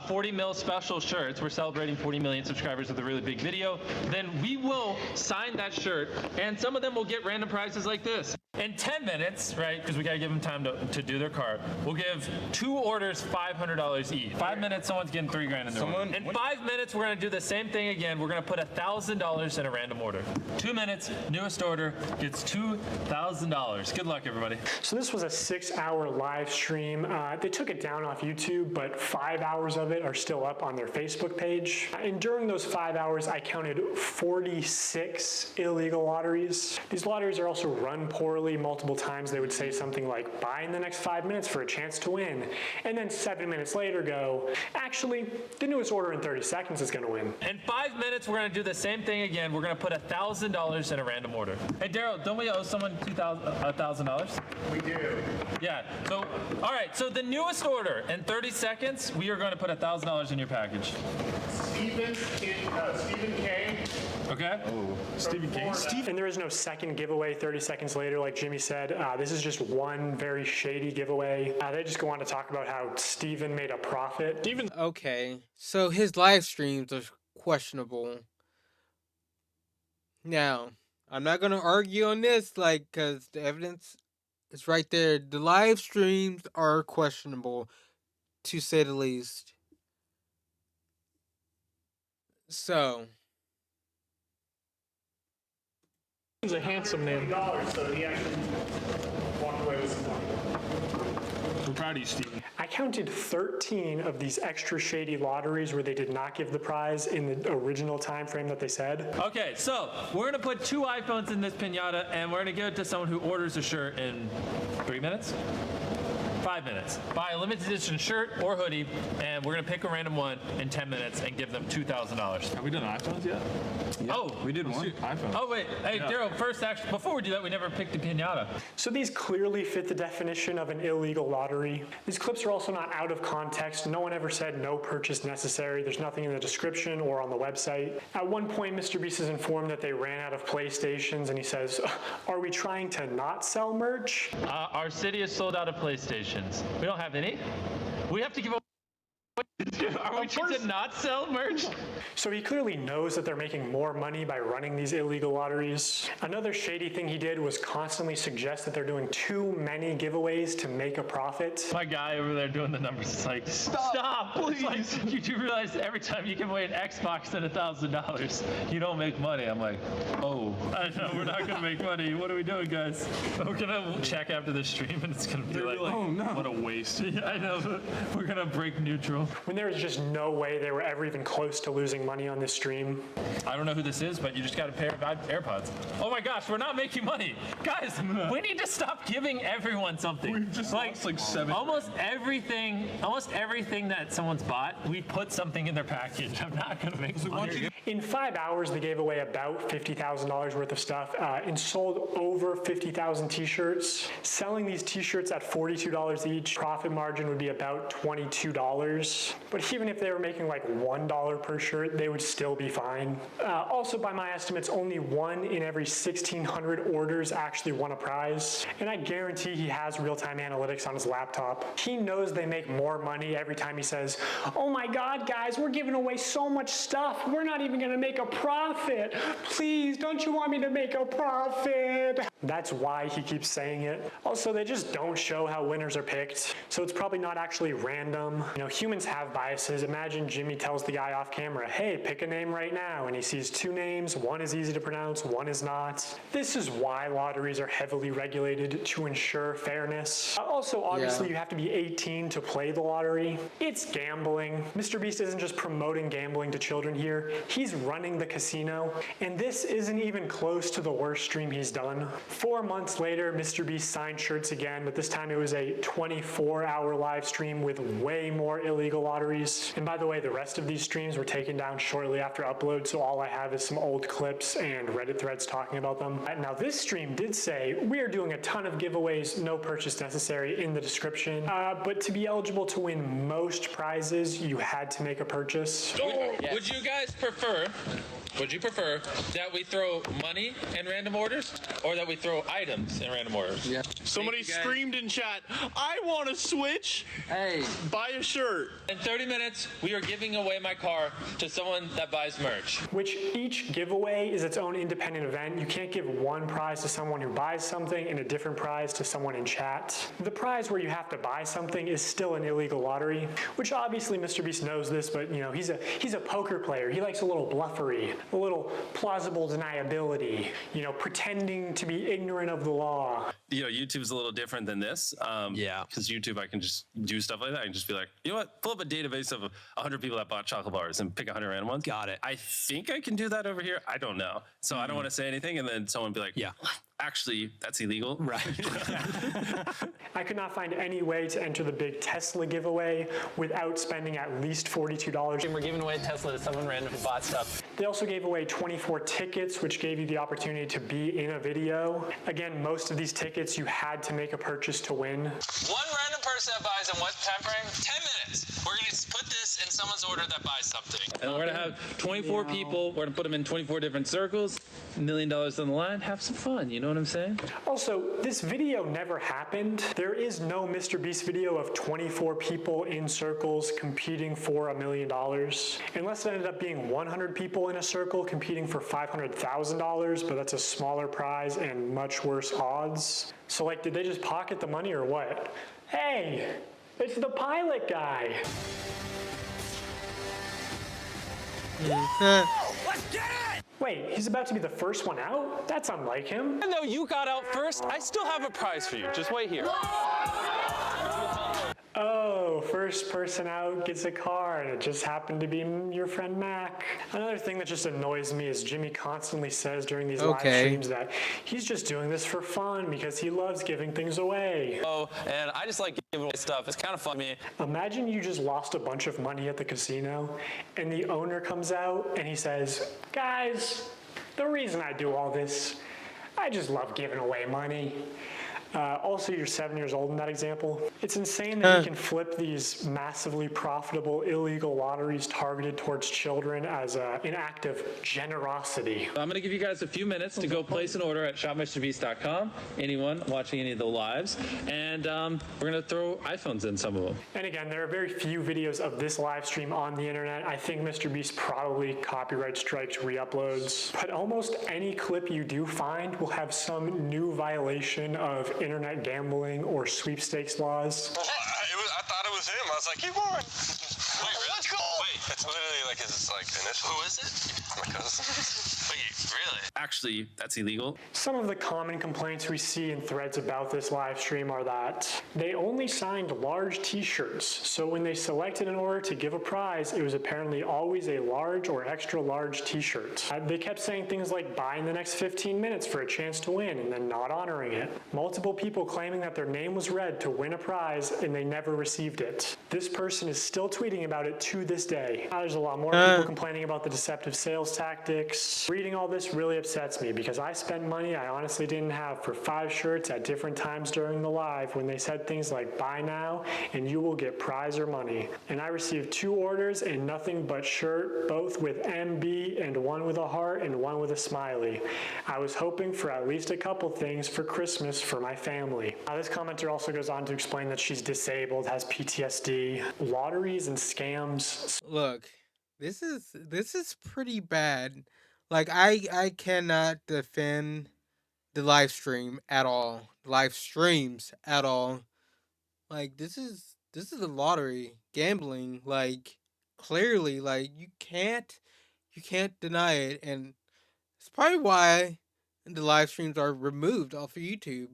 40 mil special shirts, we're celebrating 40 million subscribers with a really big video, then we will sign that shirt, and some of them will get random prizes like this. In 10 minutes, right, because we gotta give them time to do their cart, we'll give 2 orders $500 each. 5 minutes, someone's getting $3 grand in their order. In 5 minutes, we're gonna do the same thing again. We're gonna put $1,000 in a random order. 2 minutes, newest order gets $2,000. Good luck, everybody. So this was a 6-hour live stream. They took it down off YouTube, but 5 hours of it are still up on their Facebook page. And during those 5 hours, I counted 46 illegal lotteries. These lotteries are also run poorly. Multiple times they would say something like, buy in the next 5 minutes for a chance to win. And then 7 minutes later go, actually, the newest order in 30 seconds is gonna win. In 5 minutes, we're gonna do the same thing again. We're gonna put $1,000 in a random order. Hey, Daryl, don't we owe someone $1,000? We do. Yeah, so, all right, so the newest order, in 30 seconds, we are gonna put $1,000 in your package. Stephen K. Okay. Stephen K. And there is no second giveaway 30 seconds later, like Jimmy said. This is just one very shady giveaway. They just go on to talk about how Stephen made a profit. Okay, so his live streams are questionable. Now, I'm not gonna argue on this, like, cause the evidence is right there. The live streams are questionable, to say the least. So, He's a handsome man. So he actually walked away with some money. We're proud of you, Stephen. I counted 13 of these extra shady lotteries where they did not give the prize in the original time frame that they said. Okay, so we're gonna put 2 iPhones in this piñata, and we're gonna give it to someone who orders a shirt in 3 minutes? 5 minutes. Buy a limited edition shirt or hoodie, and we're gonna pick a random one in 10 minutes and give them $2,000. Have we done iPhones yet? Oh, we did one. iPhone. Oh wait, hey Daryl. First, actually, before we do that, we never picked a piñata. So these clearly fit the definition of an illegal lottery. These clips are also not out of context. No one ever said no purchase necessary. There's nothing in the description or on the website. At one point, MrBeast is informed that they ran out of PlayStations, and he says, "Are we trying to not sell merch?" Our city is sold out of PlayStations. We don't have any. We have to give away. Are we trying to not sell merch? So he clearly knows that they're making more money by running these illegal lotteries. Another shady thing he did was constantly suggest that they're doing too many giveaways to make a profit. My guy over there doing the numbers is like, stop, please. It's like, you do realize every time you give away an Xbox and $1,000, you don't make money. I'm like, oh, I know we're not gonna make money. What are we doing, guys? We're gonna check after the stream and it's gonna be like, oh no, what a waste. Yeah, I know. We're gonna break neutral. When there was just no way they were ever even close to losing money on this stream. I don't know who this is, but you just got a pair of AirPods. Oh my gosh, we're not making money. Guys, we need to stop giving everyone something. We just lost like 7. Almost everything that someone's bought, we put something in their package. I'm not gonna make money. In 5 hours, they gave away about $50,000 worth of stuff and sold over 50,000 t-shirts. Selling these t-shirts at $42 each, profit margin would be about $22. But even if they were making like $1 per shirt, they would still be fine. Also, by my estimates, only 1 in every 1,600 orders actually won a prize. And I guarantee he has real-time analytics on his laptop. He knows they make more money every time he says, "Oh my God, guys, we're giving away so much stuff. We're not even gonna make a profit. Please, don't you want me to make a profit?" That's why he keeps saying it. Also, they just don't show how winners are picked. So it's probably not actually random. You know, humans have biases. Imagine Jimmy tells the guy off camera, "Hey, pick a name right now," and he sees 2 names. One is easy to pronounce, one is not. This is why lotteries are heavily regulated, to ensure fairness. Also, obviously, you have to be 18 to play the lottery. It's gambling. MrBeast isn't just promoting gambling to children here. He's running the casino, and this isn't even close to the worst stream he's done. 4 months later, MrBeast signed shirts again, but this time it was a 24-hour live stream with way more illegal lotteries. And by the way, the rest of these streams were taken down shortly after upload, so all I have is some old clips and Reddit threads talking about them. Now, this stream did say, "We are doing a ton of giveaways, no purchase necessary," in the description. But to be eligible to win most prizes, you had to make a purchase. Would you guys prefer that we throw money in random orders or that we throw items in random orders? Yeah. Somebody screamed in chat, "I want a Switch." Hey. Buy a shirt. In 30 minutes, we are giving away my car to someone that buys merch. Which each giveaway is its own independent event. You can't give one prize to someone who buys something and a different prize to someone in chat. The prize where you have to buy something is still an illegal lottery, which obviously MrBeast knows this, but you know, he's a poker player. He likes a little bluffery, a little plausible deniability, you know, pretending to be ignorant of the law. You know, YouTube's a little different than this. Because YouTube, I can just do stuff like that. I can just be like, you know what, pull up a database of 100 people that bought chocolate bars and pick 100 random ones. Got it. I think I can do that over here. I don't know. So I don't want to say anything. And then someone be like, yeah, actually, that's illegal. Right. I could not find any way to enter the big Tesla giveaway without spending at least $42. And we're giving away a Tesla to someone random who bought stuff. They also gave away 24 tickets, which gave you the opportunity to be in a video. Again, most of these tickets you had to make a purchase to win. One random person that buys in what time frame? 10 minutes. We're gonna put this in someone's order that buys something. And we're gonna have 24 people. We're gonna put them in 24 different circles. $1 million on the line. Have some fun. You know what I'm saying? Also, this video never happened. There is no MrBeast video of 24 people in circles competing for $1 million. Unless it ended up being 100 people in a circle competing for $500,000, but that's a smaller prize and much worse odds. So like, did they just pocket the money or what? Hey, it's the pilot guy. Let's get it! Wait, he's about to be the first one out? That's unlike him. Even though you got out first, I still have a prize for you. Just wait here. Oh, first person out gets a car, and it just happened to be your friend Mac. Another thing that just annoys me is Jimmy constantly says during these live streams that he's just doing this for fun because he loves giving things away. Oh, and I just like giving away stuff. It's kind of fun to me. Imagine you just lost a bunch of money at the casino, and the owner comes out and he says, guys, the reason I do all this, I just love giving away money. Also, you're 7 years old in that example. It's insane that you can flip these massively profitable illegal lotteries targeted towards children as an act of generosity. I'm going to give you guys a few minutes to go place an order at shopmrbeast.com. Anyone watching any of the lives. And we're going to throw iPhones in some of them. And again, there are very few videos of this live stream on the internet. I think MrBeast probably copyright strikes re-uploads. But almost any clip you do find will have some new violation of internet gambling or sweepstakes laws. I thought it was him. I was like, keep going. Wait, really? Let's go. Wait, it's literally like his initial. Who is it? My cousin. Wait, really? Actually, that's illegal. Some of the common complaints we see in threads about this live stream are that they only signed large t-shirts, so when they selected an order to give a prize, it was apparently always a large or extra large t-shirt. They kept saying things like buy in the next 15 minutes for a chance to win and then not honoring it. Multiple people claiming that their name was read to win a prize and they never received it. This person is still tweeting about it to this day. Now, there's a lot more people complaining about the deceptive sales tactics. Reading all this really upsets me because I spent money I honestly didn't have for 5 shirts at different times during the live when they said things like buy now and you will get prize or money. And I received 2 orders and nothing but shirt, both with MB and one with a heart and one with a smiley. I was hoping for at least a couple things for Christmas for my family. This commenter also goes on to explain that she's disabled, has PTSD, lotteries and scams. Look, this is pretty bad. Like I cannot defend the live stream at all. Live streams at all. Like this is a lottery, gambling, like clearly, like you can't deny it, and it's probably why the live streams are removed off of YouTube.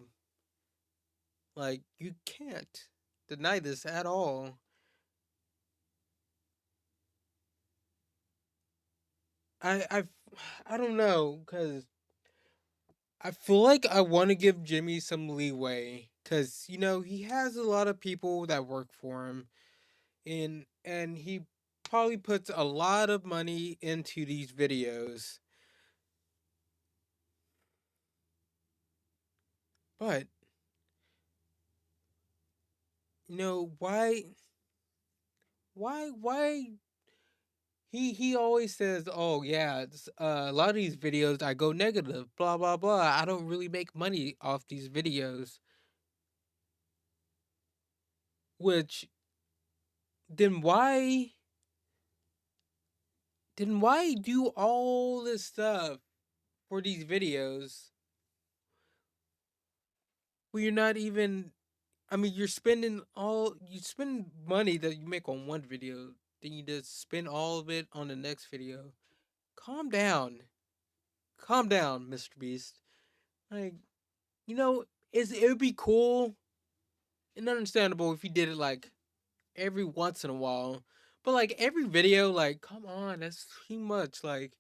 Like you can't deny this at all. I don't know, cause I feel like I want to give Jimmy some leeway, cause you know he has a lot of people that work for him, and he probably puts a lot of money into these videos. But you know why he always says, "Oh yeah, a lot of these videos I go negative, blah blah blah. I don't really make money off these videos." Which then why do all this stuff for these videos when you're not even, I mean, you spend money that you make on one video, then you just spend all of it on the next video. Calm down, MrBeast. Like, you know, it would be cool and understandable if you did it like every once in a while, but like every video, like, come on, that's too much. Like,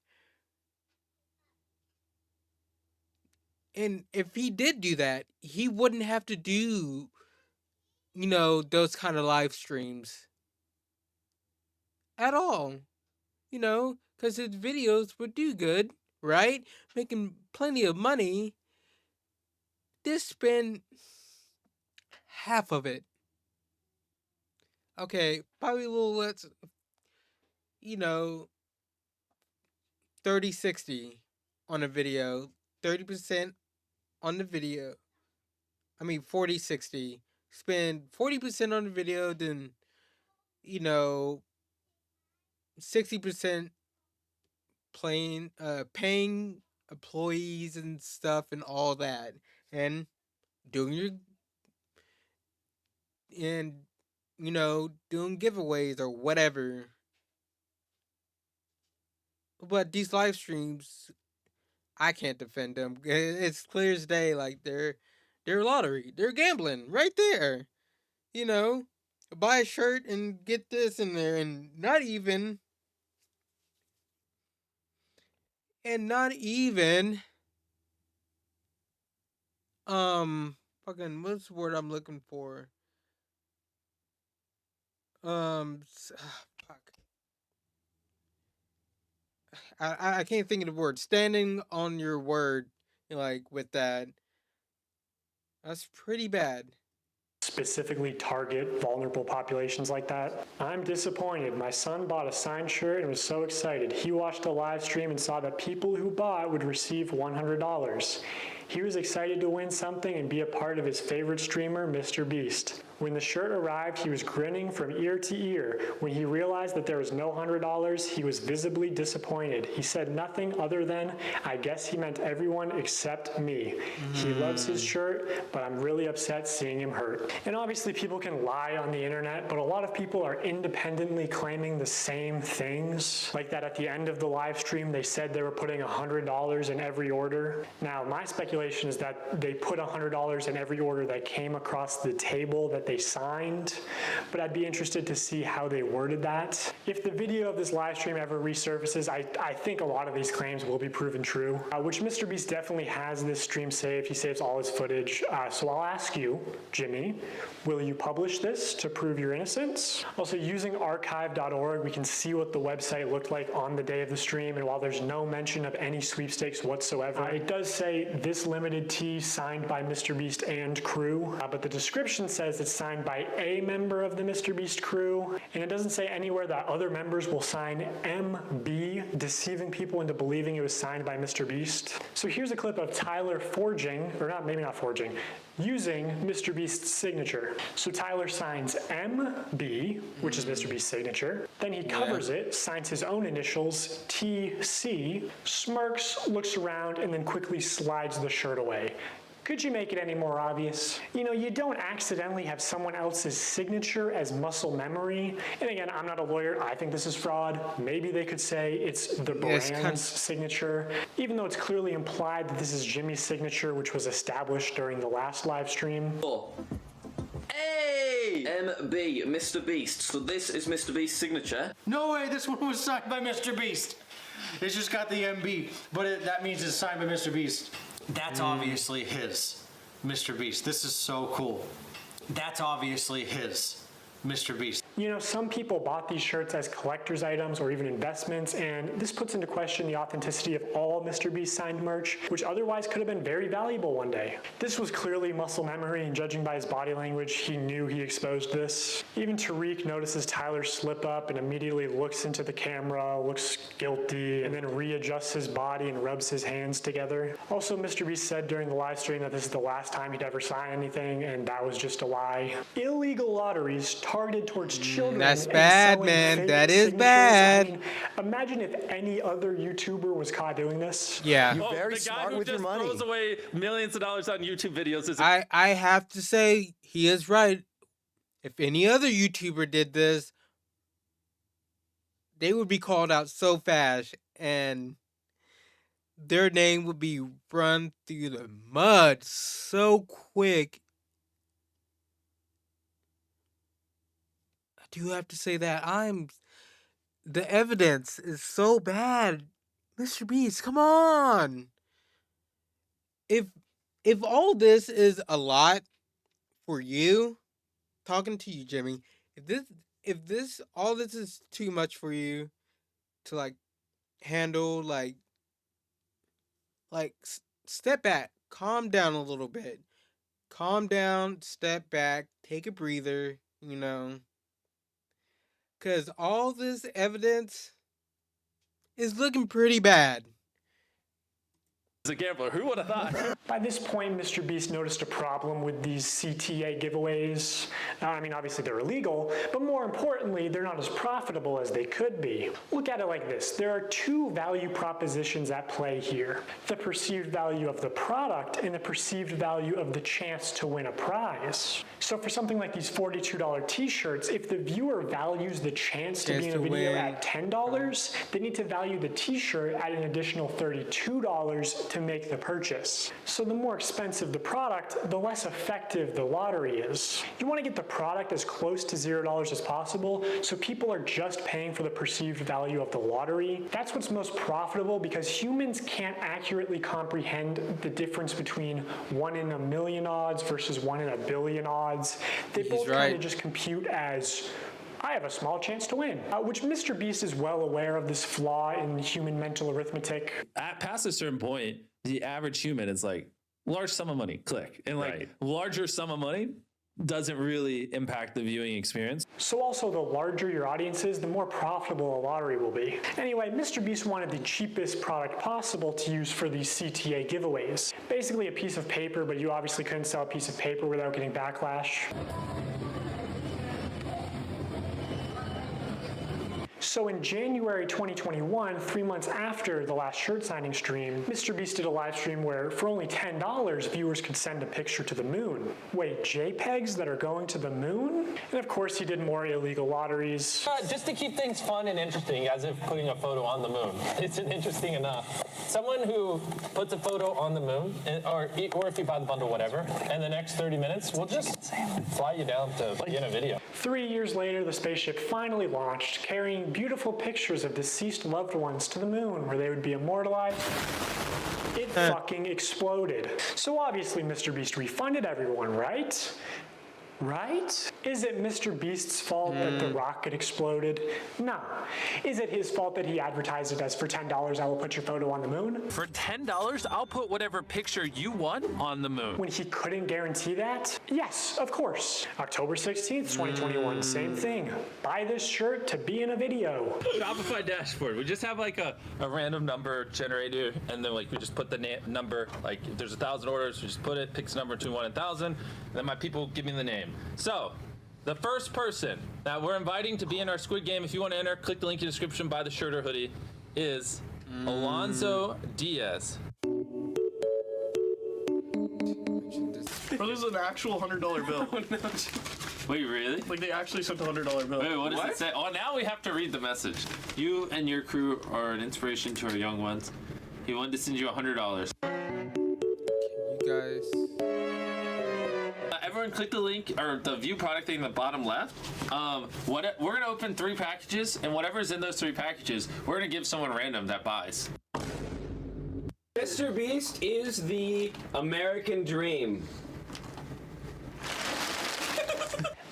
and if he did do that, he wouldn't have to do, you know, those kind of live streams at all, you know, because his videos would do good, right? Making plenty of money. Just spend half of it okay, probably a little less, you know, 30-60 on a video, 30% on the video. I mean 40-60. Spend 40% on the video, then 60% paying employees and stuff and all that, and doing your and doing giveaways or whatever. But these live streams, I can't defend them. It's clear as day. Like they're lottery. They're gambling right there. You know, buy a shirt and get this in there, and not even fucking what's the word I'm looking for? Fuck. I can't think of the word. Standing on your word, like with that. That's pretty bad. Specifically target vulnerable populations like that. I'm disappointed. My son bought a signed shirt and was so excited. He watched a live stream and saw that people who bought would receive $100. He was excited to win something and be a part of his favorite streamer, MrBeast. When the shirt arrived, he was grinning from ear to ear. When he realized that there was no $100, he was visibly disappointed. He said nothing other than, I guess he meant everyone except me. He loves his shirt, but I'm really upset seeing him hurt. And obviously people can lie on the internet, but a lot of people are independently claiming the same things. Like that at the end of the live stream, they said they were putting $100 in every order. Now, my speculation is that they put $100 in every order that came across the table that they signed, but I'd be interested to see how they worded that. If the video of this live stream ever resurfaces, I think a lot of these claims will be proven true, which MrBeast definitely has this stream saved. He saves all his footage. So I'll ask you, Jimmy, will you publish this to prove your innocence? Also, using archive.org, we can see what the website looked like on the day of the stream, and while there's no mention of any sweepstakes whatsoever, it does say this limited tee signed by MrBeast and crew, but the description says it's signed by a member of the MrBeast crew, and it doesn't say anywhere that other members will sign MB, deceiving people into believing it was signed by MrBeast. So here's a clip of Tyler using MrBeast's signature. So Tyler signs MB, which is MrBeast's signature. Then he covers it, signs his own initials, TC, smirks, looks around, and then quickly slides the shirt away. Could you make it any more obvious? You don't accidentally have someone else's signature as muscle memory. And again, I'm not a lawyer. I think this is fraud. Maybe they could say it's the brand's signature, even though it's clearly implied that this is Jimmy's signature, which was established during the last live stream. Hey! MB, MrBeast. So this is MrBeast's signature. No way, this one was signed by MrBeast. It's just got the MB, but that means it's signed by MrBeast. That's obviously his, MrBeast. This is so cool. That's obviously his, MrBeast. Some people bought these shirts as collector's items or even investments, and this puts into question the authenticity of all MrBeast signed merch, which otherwise could have been very valuable one day. This was clearly muscle memory, and judging by his body language, he knew he exposed this. Even Tariq notices Tyler slip up and immediately looks into the camera, looks guilty, and then readjusts his body and rubs his hands together. Also, MrBeast said during the live stream that this is the last time he'd ever sign anything, and that was just a lie. Illegal lotteries targeted towards children. That's bad, man. That is bad. I mean, imagine if any other YouTuber was caught doing this. Yeah. You're very smart with your money. The guy who just throws away millions of dollars on YouTube videos is... I have to say, he is right. If any other YouTuber did this, they would be called out so fast, and their name would be run through the mud so quick. I do have to say that the evidence is so bad. MrBeast, come on. If all this is a lot for you, talking to you, Jimmy, if all this is too much for you to handle, step back, calm down a little bit. Calm down, step back, take a breather, Because all this evidence is looking pretty bad. As a gambler, who would have thought? By this point, MrBeast noticed a problem with these CTA giveaways. I mean, obviously they're illegal, but more importantly, they're not as profitable as they could be. Look at it like this. There are two value propositions at play here. The perceived value of the product and the perceived value of the chance to win a prize. So for something like these $42 t-shirts, if the viewer values the chance to be in a video at $10, they need to value the t-shirt at an additional $32 to make the purchase. So the more expensive the product, the less effective the lottery is. You want to get the product as close to $0 as possible, so people are just paying for the perceived value of the lottery. That's what's most profitable because humans can't accurately comprehend the difference between 1 in a million odds versus 1 in a billion odds. They both kind of just compute as I have a small chance to win, which MrBeast is well aware of this flaw in human mental arithmetic. Past a certain point, the average human is like, large sum of money, click. And like larger sum of money doesn't really impact the viewing experience. So also the larger your audience is, the more profitable a lottery will be. Anyway, MrBeast wanted the cheapest product possible to use for these CTA giveaways. Basically a piece of paper, but you obviously couldn't sell a piece of paper without getting backlash. So in January 2021, 3 months after the last shirt signing stream, MrBeast did a live stream where for only $10, viewers could send a picture to the moon. Wait, JPEGs that are going to the moon? And of course he did more illegal lotteries. Just to keep things fun and interesting, as if putting a photo on the moon isn't interesting enough. Someone who puts a photo on the moon, or if you buy the bundle, whatever, and the next 30 minutes, we'll just fly you down to be in a video. 3 years later, the spaceship finally launched, carrying beautiful pictures of deceased loved ones to the moon where they would be immortalized. It fucking exploded. So obviously MrBeast refunded everyone, right? Right? Is it MrBeast's fault that the rocket exploded? No. Is it his fault that he advertised it as for $10 I will put your photo on the moon? For $10, I'll put whatever picture you want on the moon. When he couldn't guarantee that? Yes, of course. October 16th, 2021, same thing. Buy this shirt to be in a video. Shopify dashboard. We just have like a random number generator, and then like we just put the number, like if there's 1,000 orders, we just put it, picks a number between 1 and 1,000, and then my people give me the name. So, the first person that we're inviting to be in our Squid Game, if you want to enter, click the link in the description, buy the shirt or hoodie, is Alonzo Diaz. Bro, this is an actual $100 bill. Wait, really? Like, they actually sent a $100 bill. Wait, what does it say? Oh, now we have to read the message. You and your crew are an inspiration to our young ones. He wanted to send you $100. You guys... Everyone click the link or the view product thing in the bottom left. We're gonna open 3 packages, and whatever's in those 3 packages, we're gonna give someone random that buys. MrBeast is the American dream.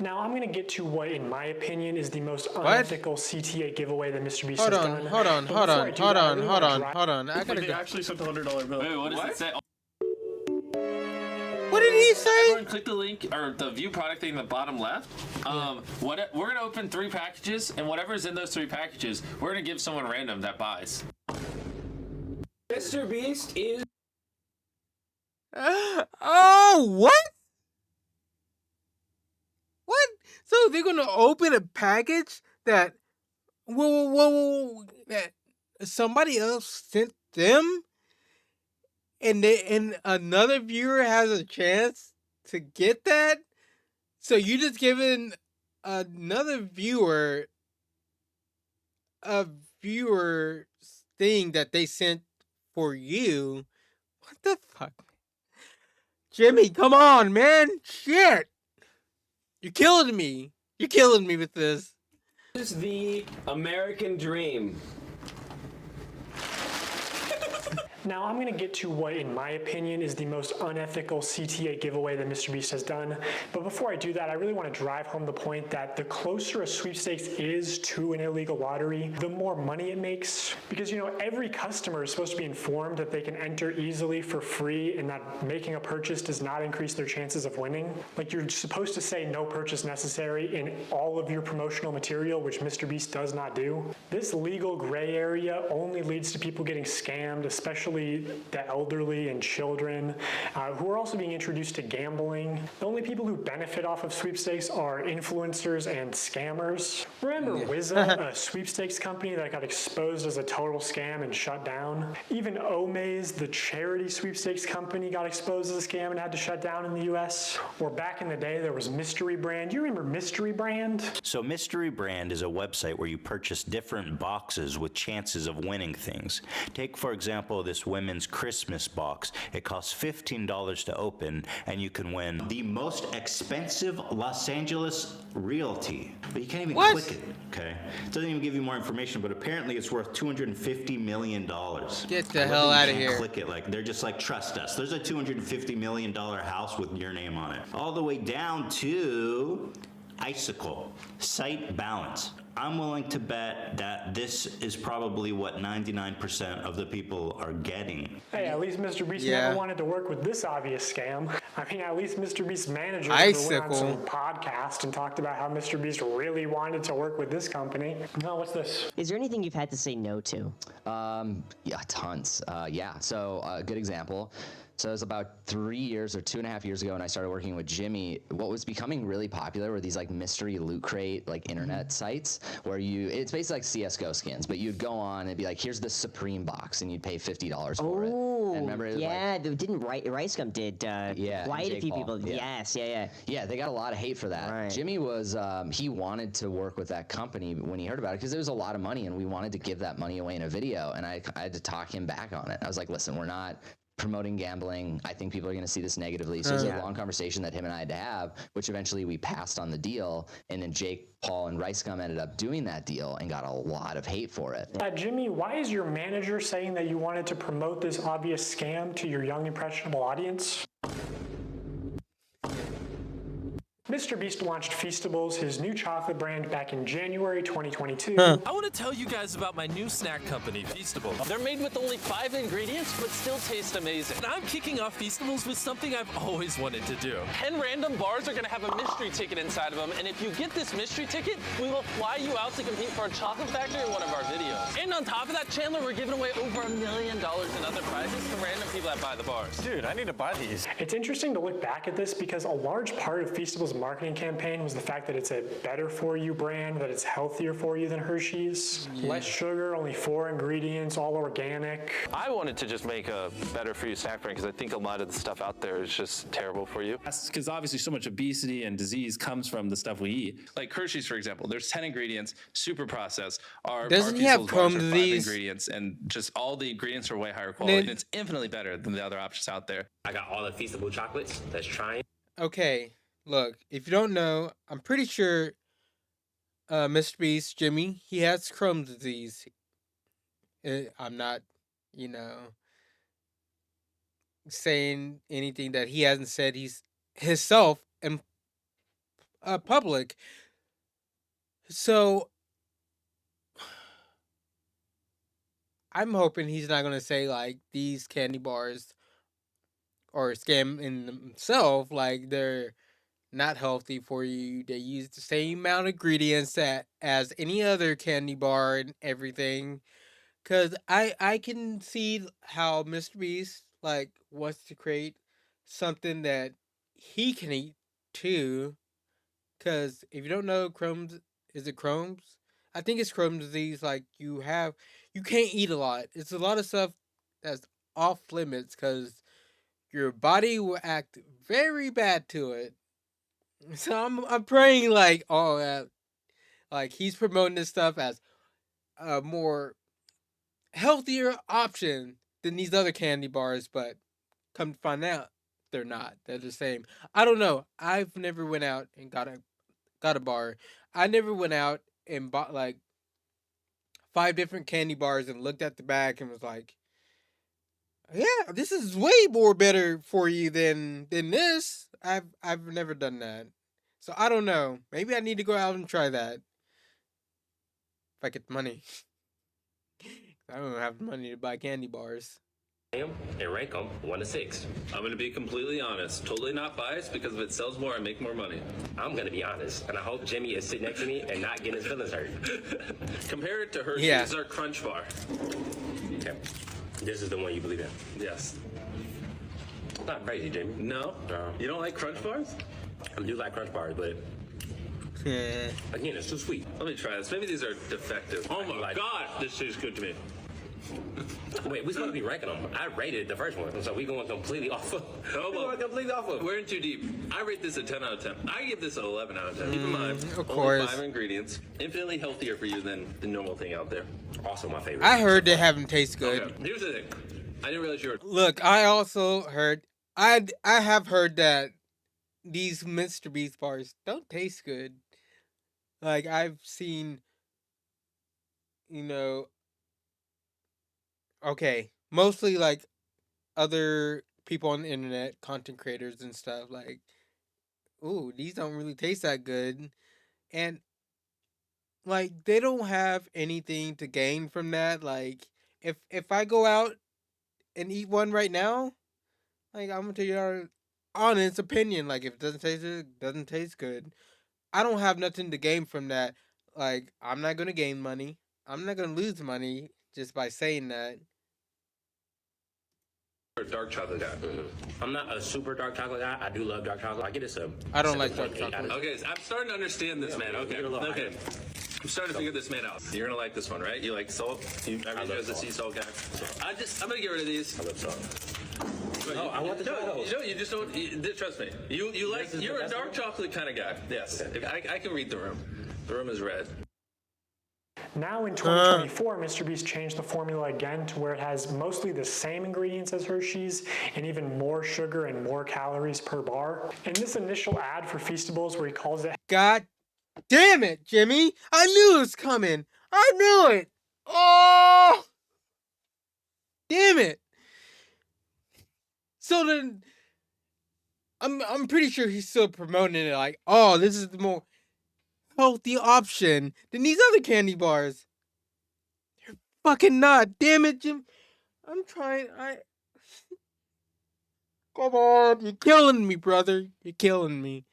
Now I'm going to get to what, in my opinion, is the most unethical CTA giveaway that MrBeast has done. Hold on. I gotta They actually sent a $100 bill. Wait, what does it say? What did he say? Everyone click the link or the view product thing in the bottom left. We're gonna open 3 packages, and whatever's in those 3 packages, we're gonna give someone random that buys. MrBeast is... Oh, what? What? So they're gonna open a package that that somebody else sent them, and another viewer has a chance to get that? So you just giving another viewer a viewer's thing that they sent for you? What the fuck? Jimmy, come on, man. Shit. You're killing me. You're killing me with this. This is the American dream. Now, I'm going to get to what, in my opinion, is the most unethical CTA giveaway that MrBeast has done. But before I do that, I really want to drive home the point that the closer a sweepstakes is to an illegal lottery, the more money it makes. Because, every customer is supposed to be informed that they can enter easily for free and that making a purchase does not increase their chances of winning. Like, you're supposed to say no purchase necessary in all of your promotional material, which MrBeast does not do. This legal gray area only leads to people getting scammed, especially the elderly and children, who are also being introduced to gambling. The only people who benefit off of sweepstakes are influencers and scammers. Remember Wizza, a sweepstakes company that got exposed as a total scam and shut down? Even Omaze, the charity sweepstakes company, got exposed as a scam and had to shut down in the US. Or back in the day, there was Mystery Brand. You remember Mystery Brand? So Mystery Brand is a website where you purchase different boxes with chances of winning things. Take, for example, this women's Christmas box. It costs $15 to open, and you can win the most expensive Los Angeles realty. But you can't even click it, okay? It doesn't even give you more information, but apparently it's worth $250 million. Get the hell out of here. Click it, they're just like, trust us. There's a $250 million house with your name on it. All the way down to Icicle, Site Balance. I'm willing to bet that this is probably what 99% of the people are getting. Hey, at least MrBeast never wanted to work with this obvious scam. I mean, at least MrBeast's manager went on some podcast and talked about how MrBeast really wanted to work with this company. No, what's this? Is there anything you've had to say no to? Yeah, tons. So a good example. So it was about 3 years or 2.5 years ago when I started working with Jimmy. What was becoming really popular were these mystery loot crate internet sites where it's basically like CSGO skins, but you'd go on and be like, here's the Supreme box, and you'd pay $50 for it. And remember, it was didn't Ricegum did quite a few people. Yeah. Yes, yeah. They got a lot of hate for that. Right. Jimmy was he wanted to work with that company when he heard about it because there was a lot of money, and we wanted to give that money away in a video, and I had to talk him back on it. I was like, listen, we're not promoting gambling. I think people are going to see this negatively. So it was a long conversation that him and I had to have, which eventually we passed on the deal. And then Jake, Paul, and Ricegum ended up doing that deal and got a lot of hate for it. Jimmy, why is your manager saying that you wanted to promote this obvious scam to your young, impressionable audience? MrBeast launched Feastables, his new chocolate brand, back in January 2022. I want to tell you guys about my new snack company, Feastables. They're made with only 5 ingredients, but still taste amazing. And I'm kicking off Feastables with something I've always wanted to do. 10 random bars are going to have a mystery ticket inside of them, and if you get this mystery ticket, we will fly you out to compete for a chocolate factory in one of our videos. And on top of that, Chandler, we're giving away over $1 million in other prizes to random people that buy the bars. Dude, I need to buy these. It's interesting to look back at this because a large part of Feastables' marketing campaign was the fact that it's a better for you brand, that it's healthier for you than Hershey's. Less sugar, only 4 ingredients, all organic. I wanted to just make a better for you snack brand because I think a lot of the stuff out there is just terrible for you. Because obviously so much obesity and disease comes from the stuff we eat. Like Hershey's, for example, there's 10 ingredients, super processed. Doesn't he have Chrome disease? Ingredients, and just all the ingredients are way higher quality, and it's infinitely better than the other options out there. I got all the Feastable chocolates. Let's try it. Okay, look, if you don't know, I'm pretty sure MrBeast, Jimmy, he has Chrome disease. I'm not, saying anything that he hasn't said he's himself in public. So I'm hoping he's not going to say like these candy bars or scam in themselves, like they're not healthy for you. They use the same amount of ingredients as any other candy bar and everything. Cause I can see how MrBeast like wants to create something that he can eat too. Cause if you don't know Crohn's, is it Crohn's? I think it's Crohn's disease. Like you can't eat a lot. It's a lot of stuff that's off limits because your body will act very bad to it. So I'm praying like like he's promoting this stuff as a more healthier option than these other candy bars, but come to find out they're not. They're the same. I don't know. I've never went out and got a bar. I never went out and bought like 5 different candy bars and looked at the back and was like, Yeah, this is way more better for you than this. I've never done that, so I don't know. Maybe I need to go out and try that if I get the money. I don't have the money to buy candy bars. And rank them 1 to 6. I'm gonna be completely honest. Totally not biased because if it sells more, I make more money. I'm gonna be honest, and I hope Jimmy is sitting next to me and not getting his feelings hurt. Compare it to Hershey's Yeah. or Crunch Bar. Okay. This is the one you believe in. Yes. Not crazy, Jimmy. No? You don't like Crunch Bars? I do like Crunch Bars, but again, it's too sweet. Let me try this. Maybe these are defective. Oh my god, this tastes good to me. Wait, we're supposed to be ranking them. I rated the first one, so we going completely off of. Oh, we going completely off of. We're in too deep. I rate this a 10 out of 10. I give this an 11 out of 10. Keep in mind, of only course. 5 ingredients. Infinitely healthier for you than the normal thing out there. Also my favorite. I heard they haven't taste good. Okay, here's the thing. I didn't realize you were... Look, I also heard I have heard that these MrBeast bars don't taste good. Like I've seen, you know, okay, mostly like other people on the internet, content creators and stuff, like, ooh, these don't really taste that good. And like they don't have anything to gain from that. Like if I go out and eat one right now, like I'm gonna tell you our honest opinion. Like if it doesn't taste good, it doesn't taste good. I don't have nothing to gain from that. Like I'm not gonna gain money. I'm not gonna lose money just by saying that. Or dark chocolate guy. I'm not a super dark chocolate guy. I do love dark chocolate. I get it some. I don't like dark chocolate. Okay, so I'm starting to understand this man. Okay, okay. I'm starting to figure this man out. You're gonna like this one, right? You like salt? You as a sea salt guy. I'm gonna get rid of these. I love salt. No, I want the salt. No, you just don't. Trust me. You like. You're a dark chocolate kind of guy. Yes. I can read the room. The room is red. Now in 2024, MrBeast changed the formula again to where it has mostly the same ingredients as Hershey's and even more sugar and more calories per bar. In this initial ad for Feastables where he calls it... God damn it, Jimmy! I knew it was coming! I knew it! Oh! Damn it! So then... I'm pretty sure he's still promoting it like, oh, this is the more healthy option than these other candy bars. They're fucking not. Damn it, Jim. I'm trying. Come on. You're killing me, brother. You're killing me.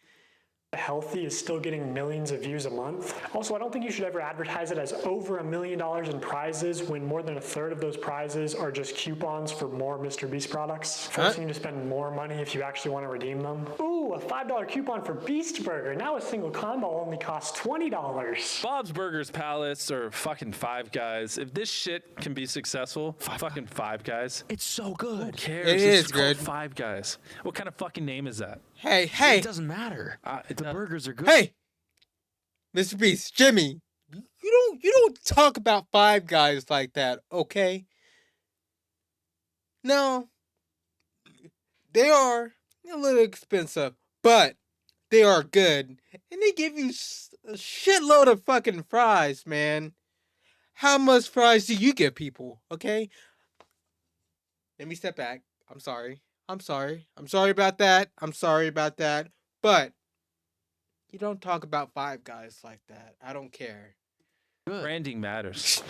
Healthy is still getting millions of views a month. Also, I don't think you should ever advertise it as over $1 million in prizes when more than a third of those prizes are just coupons for more MrBeast products, forcing you to spend more money if you actually want to redeem them. Ooh, a $5 coupon for Beast Burger. Now a single combo only costs $20. Bob's Burgers Palace or fucking Five Guys. If this shit can be successful, fucking Five Guys. It's so good. Who cares? It It's is called good. Five Guys. What kind of fucking name is that? Hey. It doesn't matter. The burgers are good. Hey, MrBeast, Jimmy, you don't talk about Five Guys like that, okay? No, they are a little expensive, but they are good, and they give you a shitload of fucking fries, man. How much fries do you give people? Okay, let me step back. I'm sorry about that. But you don't talk about Five Guys like that. I don't care. Branding matters.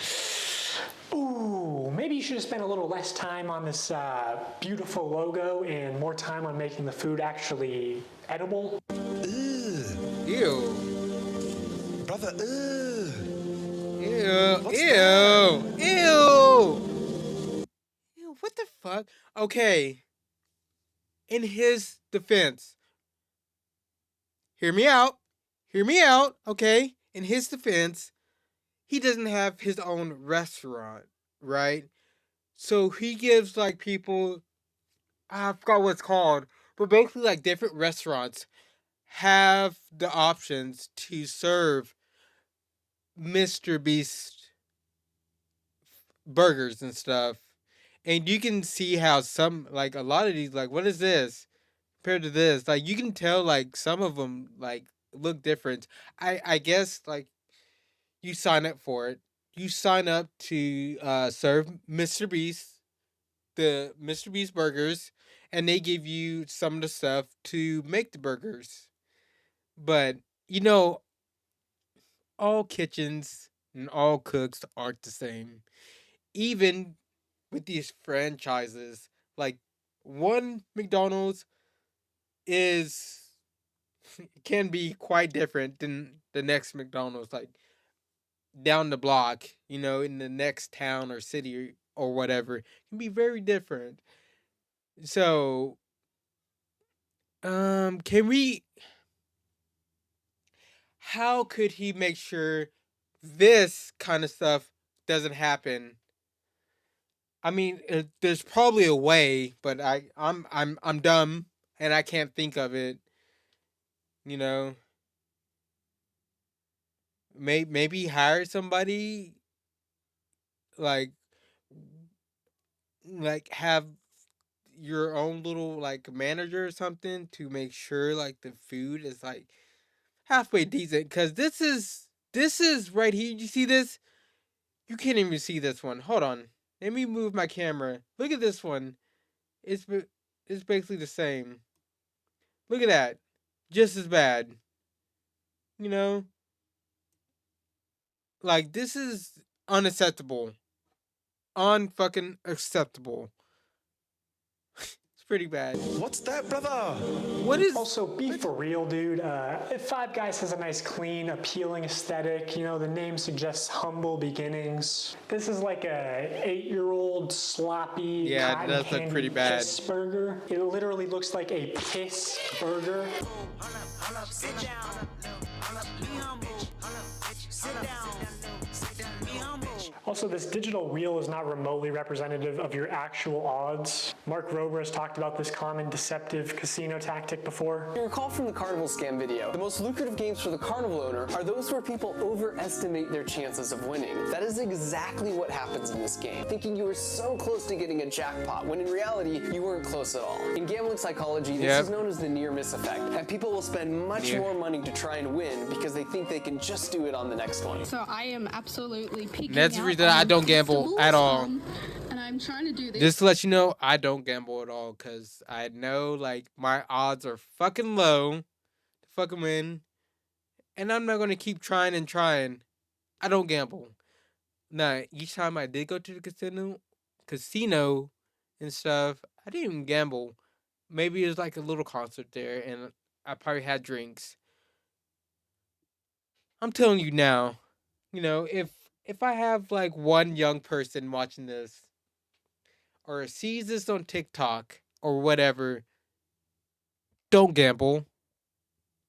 Ooh, maybe you should have spent a little less time on this beautiful logo and more time on making the food actually edible. Ew. Brother, Ew, what the fuck? Okay. In his defense, hear me out, okay? In his defense, he doesn't have his own restaurant, right? So he gives like people, I forgot what it's called, but basically like different restaurants have the options to serve MrBeast burgers and stuff. And you can see how some, like a lot of these, like, what is this compared to this? Like, you can tell, like, some of them, like, look different. I guess, like, you sign up for it. You sign up to serve MrBeast the MrBeast burgers, and they give you some of the stuff to make the burgers. But you know, all kitchens and all cooks aren't the same. Even with these franchises, like one McDonald's is can be quite different than the next McDonald's, like down the block, you know, in the next town or city or whatever, can be very different. So, can we? How could he make sure this kind of stuff doesn't happen? I mean, there's probably a way, but I'm dumb and I can't think of it. You know, maybe hire somebody like have your own little like manager or something to make sure like the food is like halfway decent. Cause this is right here. You see this? You can't even see this one. Hold on. Let me move my camera. Look at this one. It's basically the same. Look at that. Just as bad. You know? Like this is unacceptable. Unfucking acceptable. It's pretty bad. What's that, brother? What is... Also, be for real, dude. Five Guys has a nice, clean, appealing aesthetic. You know, the name suggests humble beginnings. This is like a 8-year-old sloppy cotton that's candy pretty bad. piss burger. It literally looks like a piss burger. Sit down. Be humble. Sit down. Be humble. Also, this digital wheel is not remotely representative of your actual odds. Mark Rober has talked about this common deceptive casino tactic before. You recall from the Carnival scam video, the most lucrative games for the Carnival owner are those where people overestimate their chances of winning. That is exactly what happens in this game, thinking you were so close to getting a jackpot, when in reality, you weren't close at all. In gambling psychology, this is known as the near-miss effect, and people will spend much more money to try and win because they think they can just do it on the next one. So I am absolutely peeking That's the out reason I don't gamble at all. And I'm trying to do this. Just to let you know, I don't gamble at all because I know like my odds are fucking low to fucking win, and I'm not gonna keep trying and trying. I don't gamble. Now, each time I did go to the casino and stuff, I didn't even gamble. Maybe it was like a little concert there, and I probably had drinks. I'm telling you now, you know, if I have like one young person watching this or sees this on TikTok or whatever, don't gamble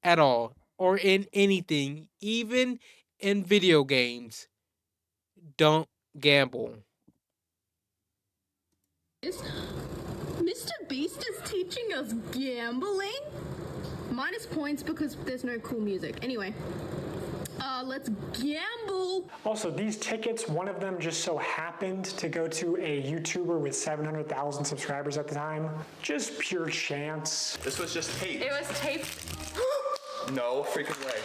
at all or in anything, even in video games. Don't gamble. MrBeast is teaching us gambling? Minus points because there's no cool music. Anyway. Let's gamble. Also, these tickets, one of them just so happened to go to a YouTuber with 700,000 subscribers at the time. Just pure chance. This was just tape. It was tape. No freaking way.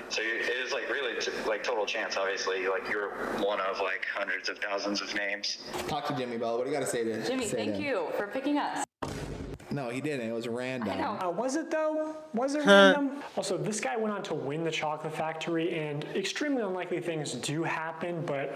So it is like really like total chance, obviously. Like you're one of like hundreds of thousands of names. Talk to Jimmy, Bella. What do you got to say to Jimmy, thank you for picking us. No, he didn't. It was random. I know. Was it though? Was it random? Also, this guy went on to win the Chocolate Factory, and extremely unlikely things do happen, but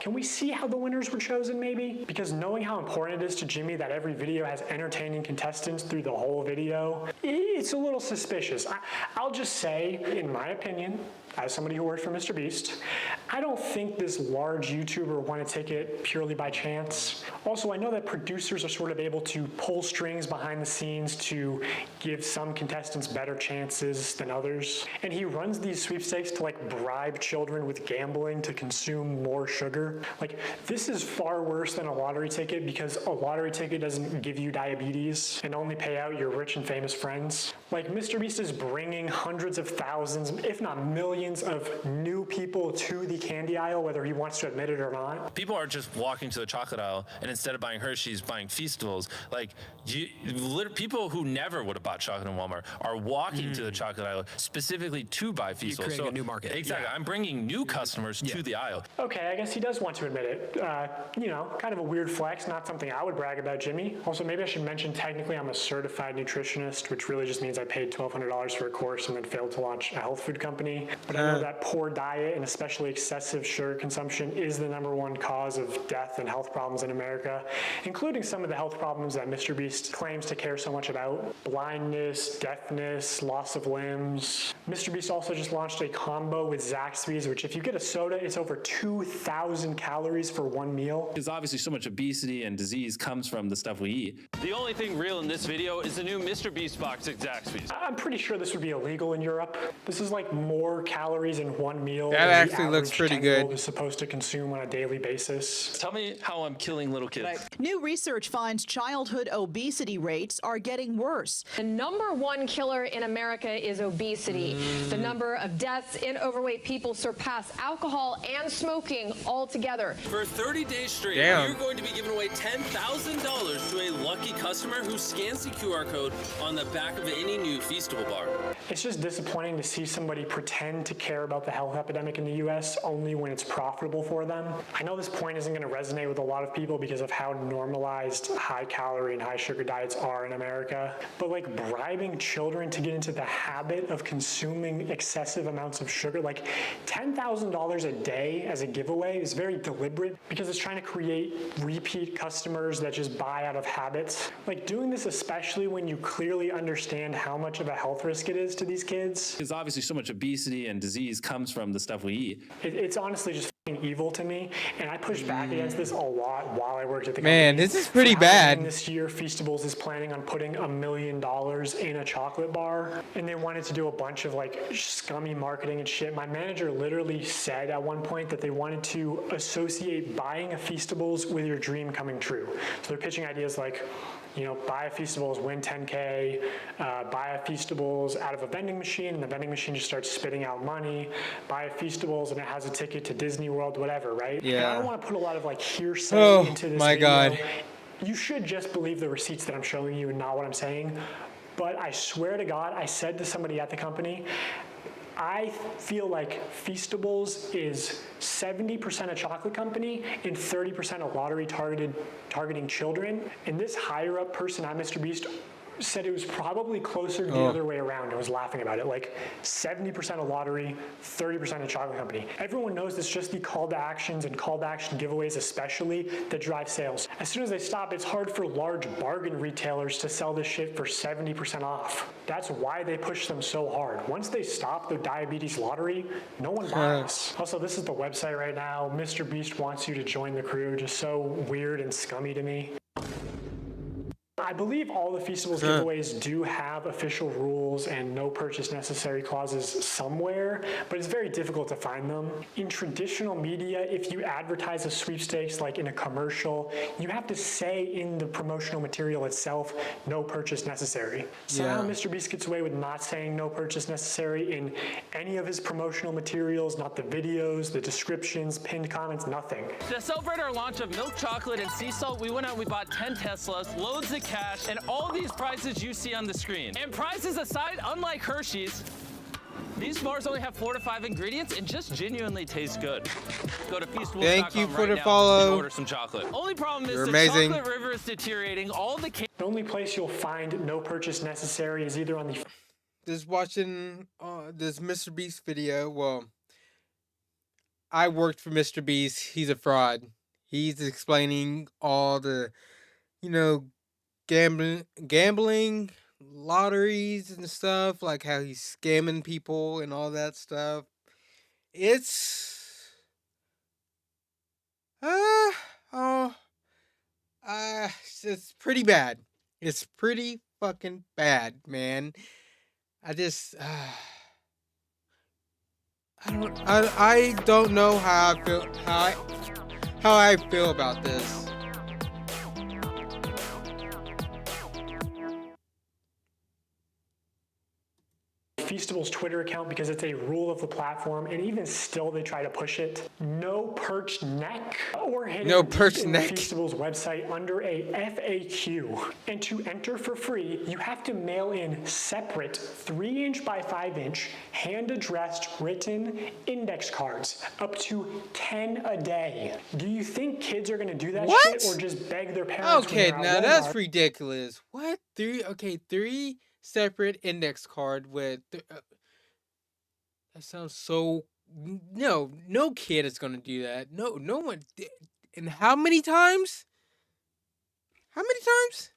can we see how the winners were chosen maybe? Because knowing how important it is to Jimmy that every video has entertaining contestants through the whole video, it's a little suspicious. I'll just say, in my opinion, as somebody who worked for MrBeast, I don't think this large YouTuber won a ticket purely by chance. Also, I know that producers are sort of able to pull strings behind the scenes to give some contestants better chances than others. And he runs these sweepstakes to like bribe children with gambling to consume more sugar. Like, this is far worse than a lottery ticket because a lottery ticket doesn't give you diabetes and only pay out your rich and famous friends. Like, MrBeast is bringing hundreds of thousands, if not millions millions of new people to the candy aisle, whether he wants to admit it or not. People are just walking to the chocolate aisle, and instead of buying Hershey's, buying Feastables. Like, people who never would have bought chocolate in Walmart are walking to the chocolate aisle specifically to buy Feastables. You're creating a new market. Exactly. Yeah. I'm bringing new customers to the aisle. Okay, I guess he does want to admit it. You know, kind of a weird flex, not something I would brag about, Jimmy. Also, maybe I should mention technically I'm a certified nutritionist, which really just means I paid $1,200 for a course and then failed to launch a health food company. But I know that poor diet and especially excessive sugar consumption is the #1 cause of death and health problems in America, including some of the health problems that MrBeast claims to care so much about. Blindness, deafness, loss of limbs. MrBeast also just launched a combo with Zaxby's, which if you get a soda, it's over 2,000 calories for one meal. Because obviously so much obesity and disease comes from the stuff we eat. The only thing real in this video is the new MrBeast box at Zaxby's. I'm pretty sure this would be illegal in Europe. This is like more calories in one meal That than actually the looks average pretty 10-year-old good. is supposed to consume on a daily basis. Tell me how I'm killing little kids. New research finds childhood obesity rates are getting worse. The #1 killer in America is obesity. The number of deaths in overweight people surpass alcohol and smoking altogether. For 30 days straight, Damn. you're going to be giving away $10,000 to a lucky customer who scans the QR code on the back of any new Feastable bar. It's just disappointing to see somebody pretend to care about the health epidemic in the US only when it's profitable for them. I know this point isn't going to resonate with a lot of people because of how normalized high calorie and high sugar diets are in America, but like bribing children to get into the habit of consuming excessive amounts of sugar, like $10,000 a day as a giveaway is very deliberate because it's trying to create repeat customers that just buy out of habits. Like doing this especially when you clearly understand how much of a health risk it is to these kids. Because obviously so much obesity and disease comes from the stuff we eat. It's honestly just evil to me, and I pushed back against this a lot while I worked at the company. Man, this is pretty For Halloween bad. This year, Feastables is planning on putting $1 million in a chocolate bar, and they wanted to do a bunch of like scummy marketing and shit. My manager literally said at one point that they wanted to associate buying a Feastables with your dream coming true. So they're pitching ideas like, you know, buy a Feastables, win 10K, buy a Feastables out of a vending machine, and the vending machine just starts spitting out money, buy a Feastables, and it has a ticket to Disney World, whatever, right? Yeah. And I don't want to put a lot of like hearsay Oh, into this my video. God. You should just believe the receipts that I'm showing you and not what I'm saying. But I swear to God, I said to somebody at the company, I feel like Feastables is 70% a chocolate company and 30% a lottery targeting children. And this higher up person at MrBeast said it was probably closer the other way around. I was laughing about it, like 70% a lottery, 30% a chocolate company. Everyone knows it's just the call to actions and call to action giveaways especially that drive sales. As soon as they stop, it's hard for large bargain retailers to sell this shit for 70% off. That's why they push them so hard. Once they stop the diabetes lottery, no one buys. Also, this is the website right now. MrBeast wants you to join the crew. Just so weird and scummy to me. I believe all the Feastables giveaways do have official rules and no purchase necessary clauses somewhere, but it's very difficult to find them. In traditional media, if you advertise a sweepstakes like in a commercial, you have to say in the promotional material itself, no purchase necessary. Somehow MrBeast gets away with not saying no purchase necessary in any of his promotional materials, not the videos, the descriptions, pinned comments, nothing. To celebrate our launch of milk chocolate and sea salt, we went out and we bought 10 Teslas, loads of cash, and all these prizes you see on the screen. And prizes aside, unlike Hershey's, these bars only have 4 to 5 ingredients and just genuinely taste good. Go to Feastables.com Thank you for right the now follow. and order some chocolate. Only problem is You're the amazing. chocolate river is deteriorating. All the The only place you'll find no purchase necessary is either on the Just watching this MrBeast video. Well, I worked for MrBeast. He's a fraud. He's explaining all the, you know, gambling, lotteries and stuff, like how he's scamming people and all that stuff. It's it's pretty bad. It's pretty fucking bad, man. I just I don't know how I feel about this. Feastables Feastables Twitter account because it's a rule of the platform, and even still they try to push it. No perched neck or hidden No deep perched in neck. the Feastables website under a FAQ. And to enter for free, you have to mail in separate 3-inch by 5-inch hand-addressed written index cards, up to 10 a day. Do you think kids are going to do that What? shit or just beg their parents when Okay, they're now at that's Walmart? ridiculous. What? Three separate index card with. That sounds so. No kid is gonna do that. No one. And how many times? How many times?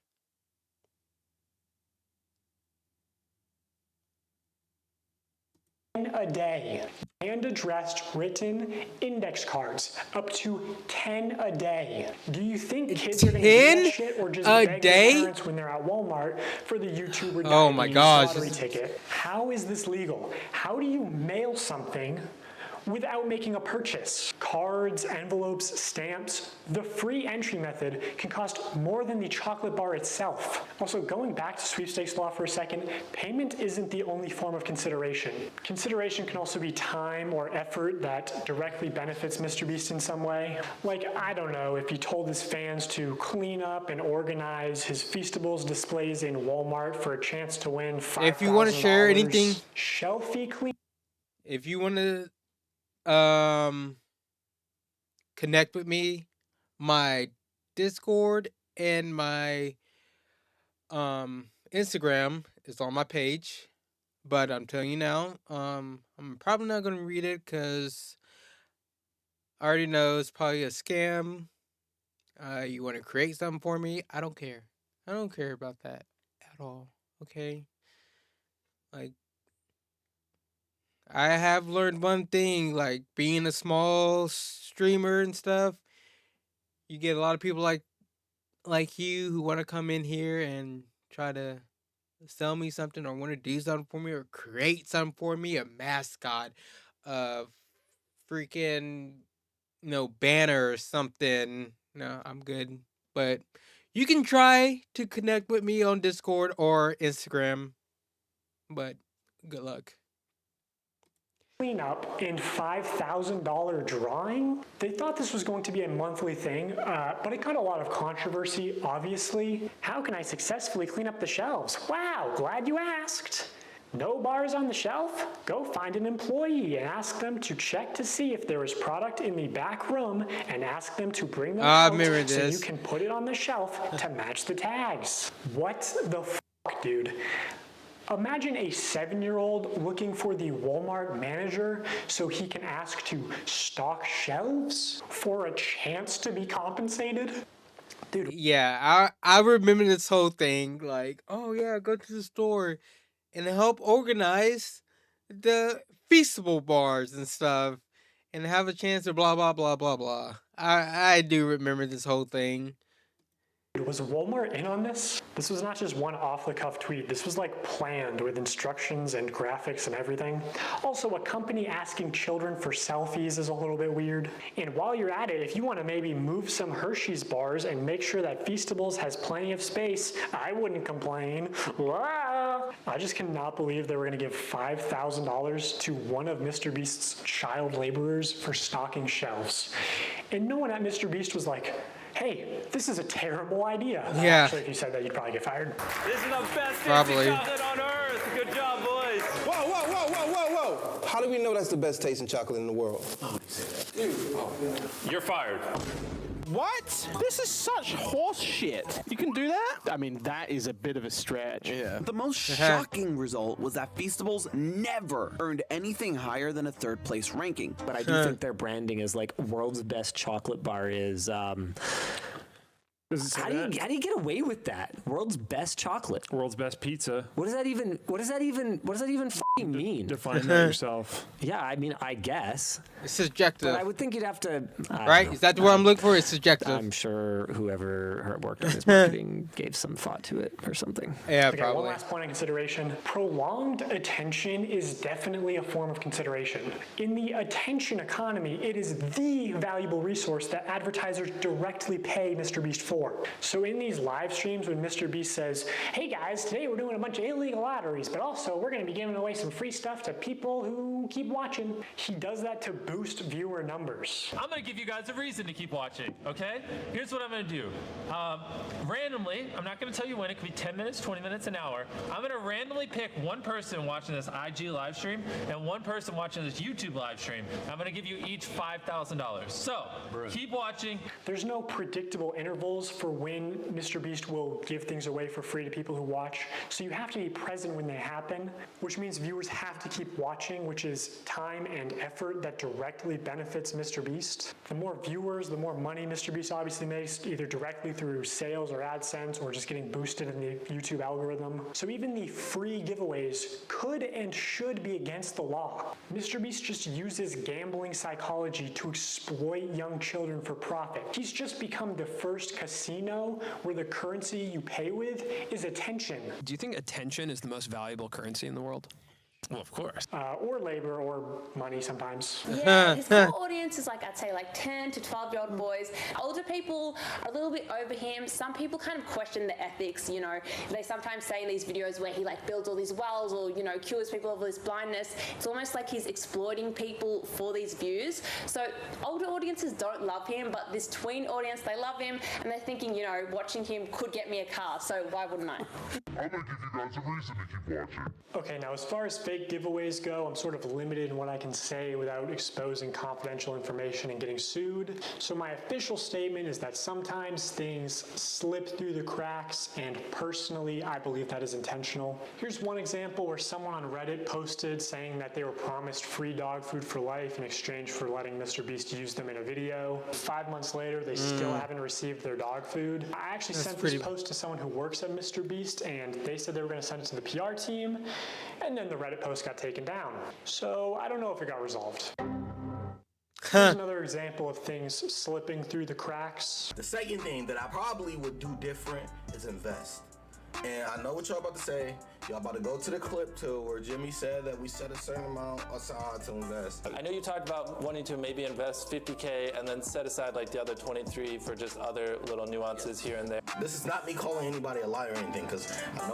A day. Hand-addressed written index cards, up to 10 a day. Do you think kids are going to do 10 that shit or just a beg day? their parents when they're at Walmart for the YouTuber Oh my diabetes gosh, lottery this is- ticket? How is this legal? How do you mail something without making a purchase? Cards, envelopes, stamps. The free entry method can cost more than the chocolate bar itself. Also, going back to sweepstakes law for a second, payment isn't the only form of consideration. Consideration can also be time or effort that directly benefits MrBeast in some way. Like, I don't know, if he told his fans to clean up and organize his Feastables displays in Walmart for a chance to win $5,000. If you want to share anything, Shelfie clean. if you want to connect with me, my Discord and my Instagram is on my page. But I'm telling you now, I'm probably not gonna read it because I already know it's probably a scam. You want to create something for me? I don't care. I don't care about that at all. Okay. Like, I have learned one thing, like being a small streamer and stuff, you get a lot of people like you who want to come in here and try to sell me something or want to do something for me or create something for me, a mascot, a freaking banner or something. No, I'm good. But you can try to connect with me on Discord or Instagram. But good luck. Cleanup and $5,000 drawing. They thought this was going to be a monthly thing, but it got a lot of controversy, obviously. How can I successfully clean up the shelves? Wow, glad you asked. No bars on the shelf? Go find an employee and ask them to check to see if there is product in the back room and ask them to bring them out so you can put it on the shelf to match the tags. What the fuck, dude? Imagine a 7-year-old looking for the Walmart manager so he can ask to stock shelves for a chance to be compensated. Dude. Yeah, I remember this whole thing. Like, oh yeah, go to the store and help organize the Feastable bars and stuff and have a chance to blah blah blah blah blah. I do remember this whole thing. Was Walmart in on this? This was not just one off-the-cuff tweet. This was like planned with instructions and graphics and everything. Also, a company asking children for selfies is a little bit weird. And while you're at it, if you want to maybe move some Hershey's bars and make sure that Feastables has plenty of space, I wouldn't complain. I just cannot believe they were going to give $5,000 to one of MrBeast's child laborers for stocking shelves. And no one at MrBeast was like, hey, this is a terrible idea. Yeah. Actually, if you said that, you'd probably get fired. This is the best Probably. tasting chocolate on earth. Good job, boys. Whoa. How do we know that's the best tasting chocolate in the world? You're fired. What? This is such horse shit. You can do that? I mean, that is a bit of a stretch. Yeah. The most shocking result was that Feastables never earned anything higher than a 3rd place ranking. But I do think their branding is like world's best chocolate bar is how do you get away with that? World's best chocolate. World's best pizza. What does that even fucking mean? Define that yourself. Yeah, I mean, I guess. It's subjective. But I would think you'd have to. Right? Is that the word I'm looking for? It's subjective. I'm sure whoever worked on his marketing gave some thought to it or something. Yeah, Okay, probably. one last point of consideration. Prolonged attention is definitely a form of consideration. In the attention economy, it is the valuable resource that advertisers directly pay MrBeast for. before. So in these live streams when MrBeast says, hey guys, today we're doing a bunch of illegal lotteries, but also we're going to be giving away some free stuff to people who keep watching, he does that to boost viewer numbers. I'm going to give you guys a reason to keep watching, okay? Here's what I'm going to do. Randomly, I'm not going to tell you when, it could be 10 minutes, 20 minutes, an hour. I'm going to randomly pick one person watching this IG live stream and one person watching this YouTube live stream. I'm going to give you each $5,000. So, keep watching. There's no predictable intervals for when MrBeast will give things away for free to people who watch, so you have to be present when they happen, which means viewers have to keep watching, which is time and effort that directly benefits MrBeast. The more viewers, the more money MrBeast obviously makes, either directly through sales or AdSense or just getting boosted in the YouTube algorithm. So even the free giveaways could and should be against the law. MrBeast just uses gambling psychology to exploit young children for profit. He's just become the first casino where the currency you pay with is attention. Do you think attention is the most valuable currency in the world? Well, of course. Or labor or money sometimes. Yeah, his core audience is like, I'd say like 10 to 12-year-old boys. Older people are a little bit over him. Some people kind of question the ethics, you know. They sometimes say in these videos where he like builds all these wells or, you know, cures people of this blindness. It's almost like he's exploiting people for these views. So older audiences don't love him, but this tween audience, they love him and they're thinking, you know, watching him could get me a car, so why wouldn't I? I'm gonna give you guys a reason to keep watching. Okay, now as far as fake giveaways go, I'm sort of limited in what I can say without exposing confidential information and getting sued. So my official statement is that sometimes things slip through the cracks, and personally, I believe that is intentional. Here's one example where someone on Reddit posted saying that they were promised free dog food for life in exchange for letting MrBeast use them in a video. 5 months later, they still haven't received their dog food. I actually sent this post to someone who works at MrBeast, and they said they were going to send it to the PR team, and then the Reddit post got taken down. So I don't know if it got resolved. Here's another example of things slipping through the cracks. The second thing that I probably would do different is invest. And I know what y'all about to say. Y'all about to go to the clip too, where Jimmy said that we set a certain amount aside to invest. I know you talked about wanting to maybe invest $50K and then set aside like the other 23 for just other little nuances here and there. This is not me calling anybody a liar or anything, because I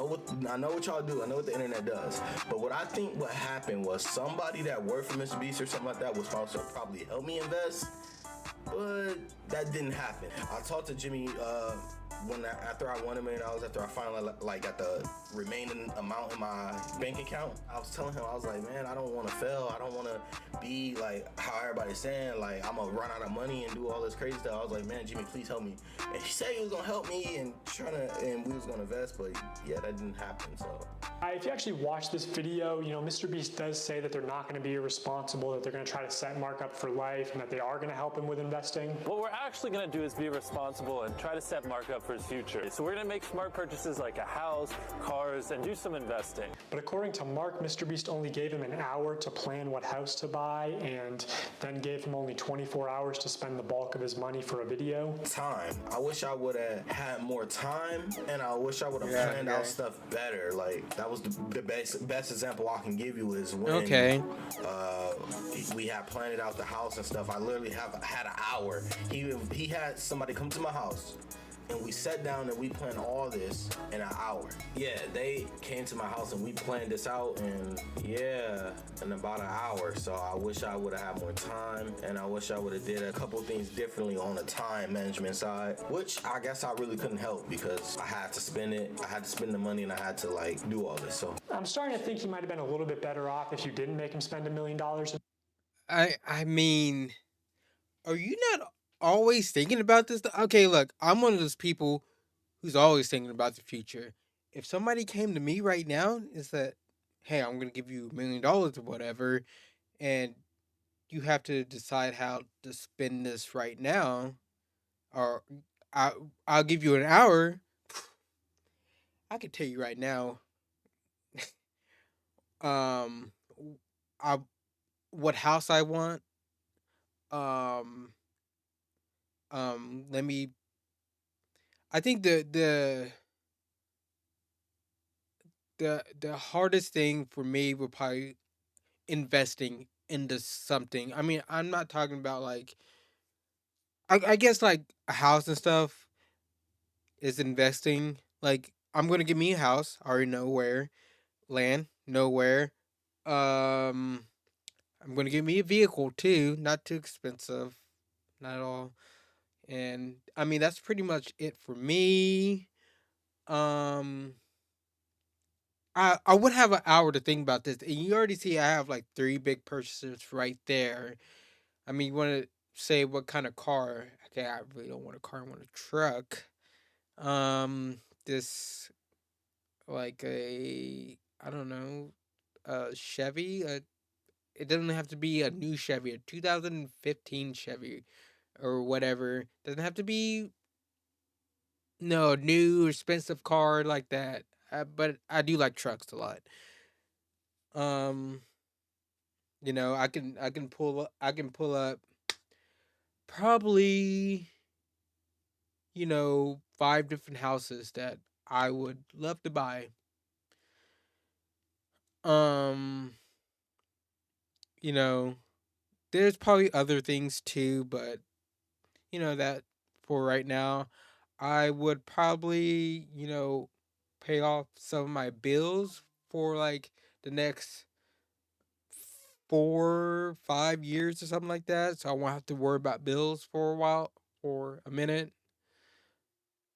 know what y'all do. I know what the internet does. But what I think what happened was somebody that worked for MrBeast or something like that was supposed to probably help me invest, but that didn't happen. I talked to Jimmy after I won $1 million, after I finally got the remaining amount in my bank account. I was telling him, I was like, man, I don't want to fail. I don't want to be like how everybody's saying, like I'm gonna run out of money and do all this crazy stuff. I was like, man, Jimmy, please help me. And he said he was gonna help me and we was gonna invest, but yeah, that didn't happen. So if you actually watch this video, you know, MrBeast does say that they're not going to be irresponsible, that they're going to try to set Mark up for life, and that they are going to help him with investing. What we're actually going to do is be responsible and try to set Mark up for his future. So we're going to make smart purchases like a house, cars, and do some investing. But according to Mark, MrBeast only gave him an hour to plan what house to buy, and then gave him only 24 hours to spend the bulk of his money for a video. Time. I wish I would have had more time, and I wish I would have planned out stuff better. Like that was the best example I can give you is when we had planned out the house and stuff. I literally had an hour. He had somebody come to my house, and we sat down and we planned all this in an hour. Yeah, they came to my house and we planned this out in about an hour. So I wish I would have had more time, and I wish I would have did a couple things differently on the time management side, which I guess I really couldn't help because I had to spend it. I had to spend the money and I had to like do all this. So I'm starting to think he might have been a little bit better off if you didn't make him spend $1 million. I mean, are you not always thinking about this? Okay, look, I'm one of those people who's always thinking about the future. If somebody came to me right now and said, hey, I'm going to give you $1 million or whatever, and you have to decide how to spend this right now, or I'll give you an hour, I can tell you right now, what house I want. I think the hardest thing for me would probably investing into something. I mean, I'm not talking about like, I guess like a house and stuff. is investing. Like, I'm gonna get me a house. I already know where. Land, nowhere. I'm gonna get me a vehicle too. Not too expensive, not at all. And I mean that's pretty much it for me. Um, I would have an hour to think about this, and you already see I have like three big purchases right there. I mean, you want to say what kind of car? Okay, I really don't want a car. I want a truck. This like a I don't know, a Chevy. It doesn't have to be a new Chevy, a 2015 Chevy or whatever. Doesn't have to be no new expensive car like that. But I do like trucks a lot. Um, I can pull up probably five different houses that I would love to buy. Um, you know, there's probably other things too, but that for right now, I would probably, pay off some of my bills for like the next 4, 5 years or something like that. So I won't have to worry about bills for a while, for a minute.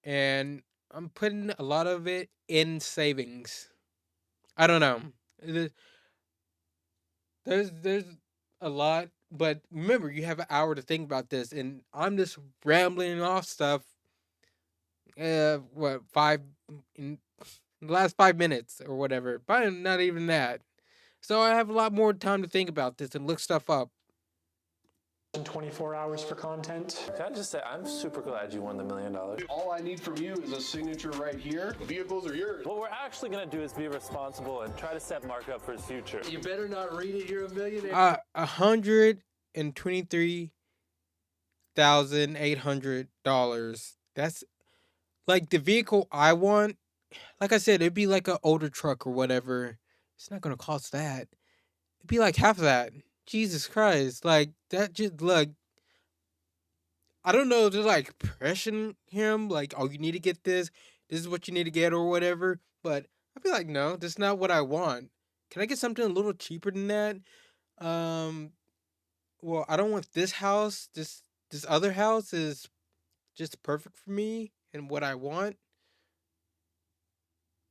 And I'm putting a lot of it in savings. I don't know. There's a lot, but remember you have an hour to think about this, and I'm just rambling off stuff. What in the last 5 minutes or whatever? Probably not even that. So I have a lot more time to think about this and look stuff up. 24 hours for content. Can I just say, I'm super glad you won the $1 million. All I need from you is a signature right here. The vehicles are yours. What we're actually going to do is be responsible and try to set Mark up for his future. You better not read it. You're a millionaire. $123,800. That's like the vehicle I want. Like I said, it'd be like an older truck or whatever. It's not gonna cost that. It'd be like half of that. Jesus Christ. Like that just look. I don't know, just like pressuring him, like, oh, you need to get this. This is what you need to get or whatever. But I'd be like, no, that's not what I want. Can I get something a little cheaper than that? Well, I don't want this house. This other house is just perfect for me and what I want.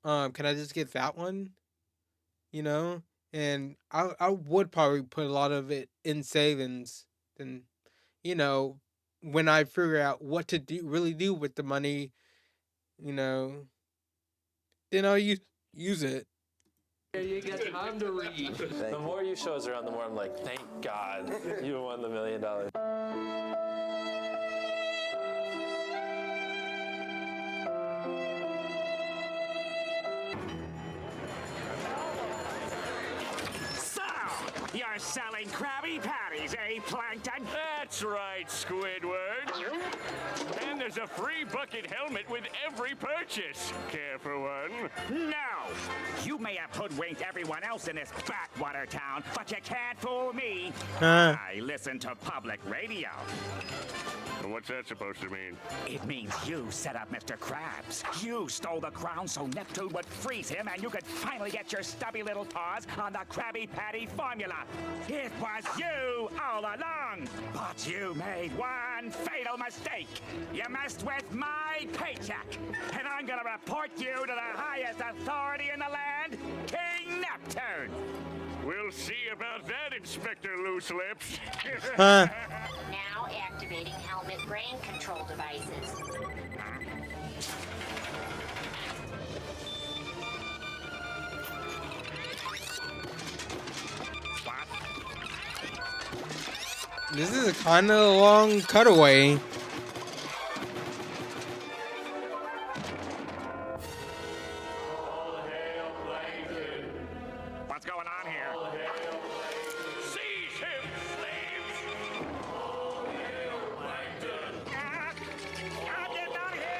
Can I just get that one? You know? And I would probably put a lot of it in savings then, you know, when I figure out what to really do with the money, you know, then I'll use it. You got time to read. The more you show us around, the more I'm like, thank God you won the $1 million. You're selling Krabby Patties, eh, Plankton? That's right, Squidward. And there's a free bucket helmet with every purchase. Care for one? No! You may have hoodwinked everyone else in this backwater town, but you can't fool me. I listen to public radio. What's that supposed to mean? It means you set up Mr. Krabs. You stole the crown so Neptune would freeze him and you could finally get your stubby little paws on the Krabby Patty formula. It was you all along. But you made one fatal mistake. You messed with my paycheck. And I'm gonna report you to the highest authority in the land, King Neptune. We'll see about that, Inspector Loose Lips. Now activating helmet brain control devices. This is a kind of long cutaway. What's going on here? Seize him, slaves! Get out of here!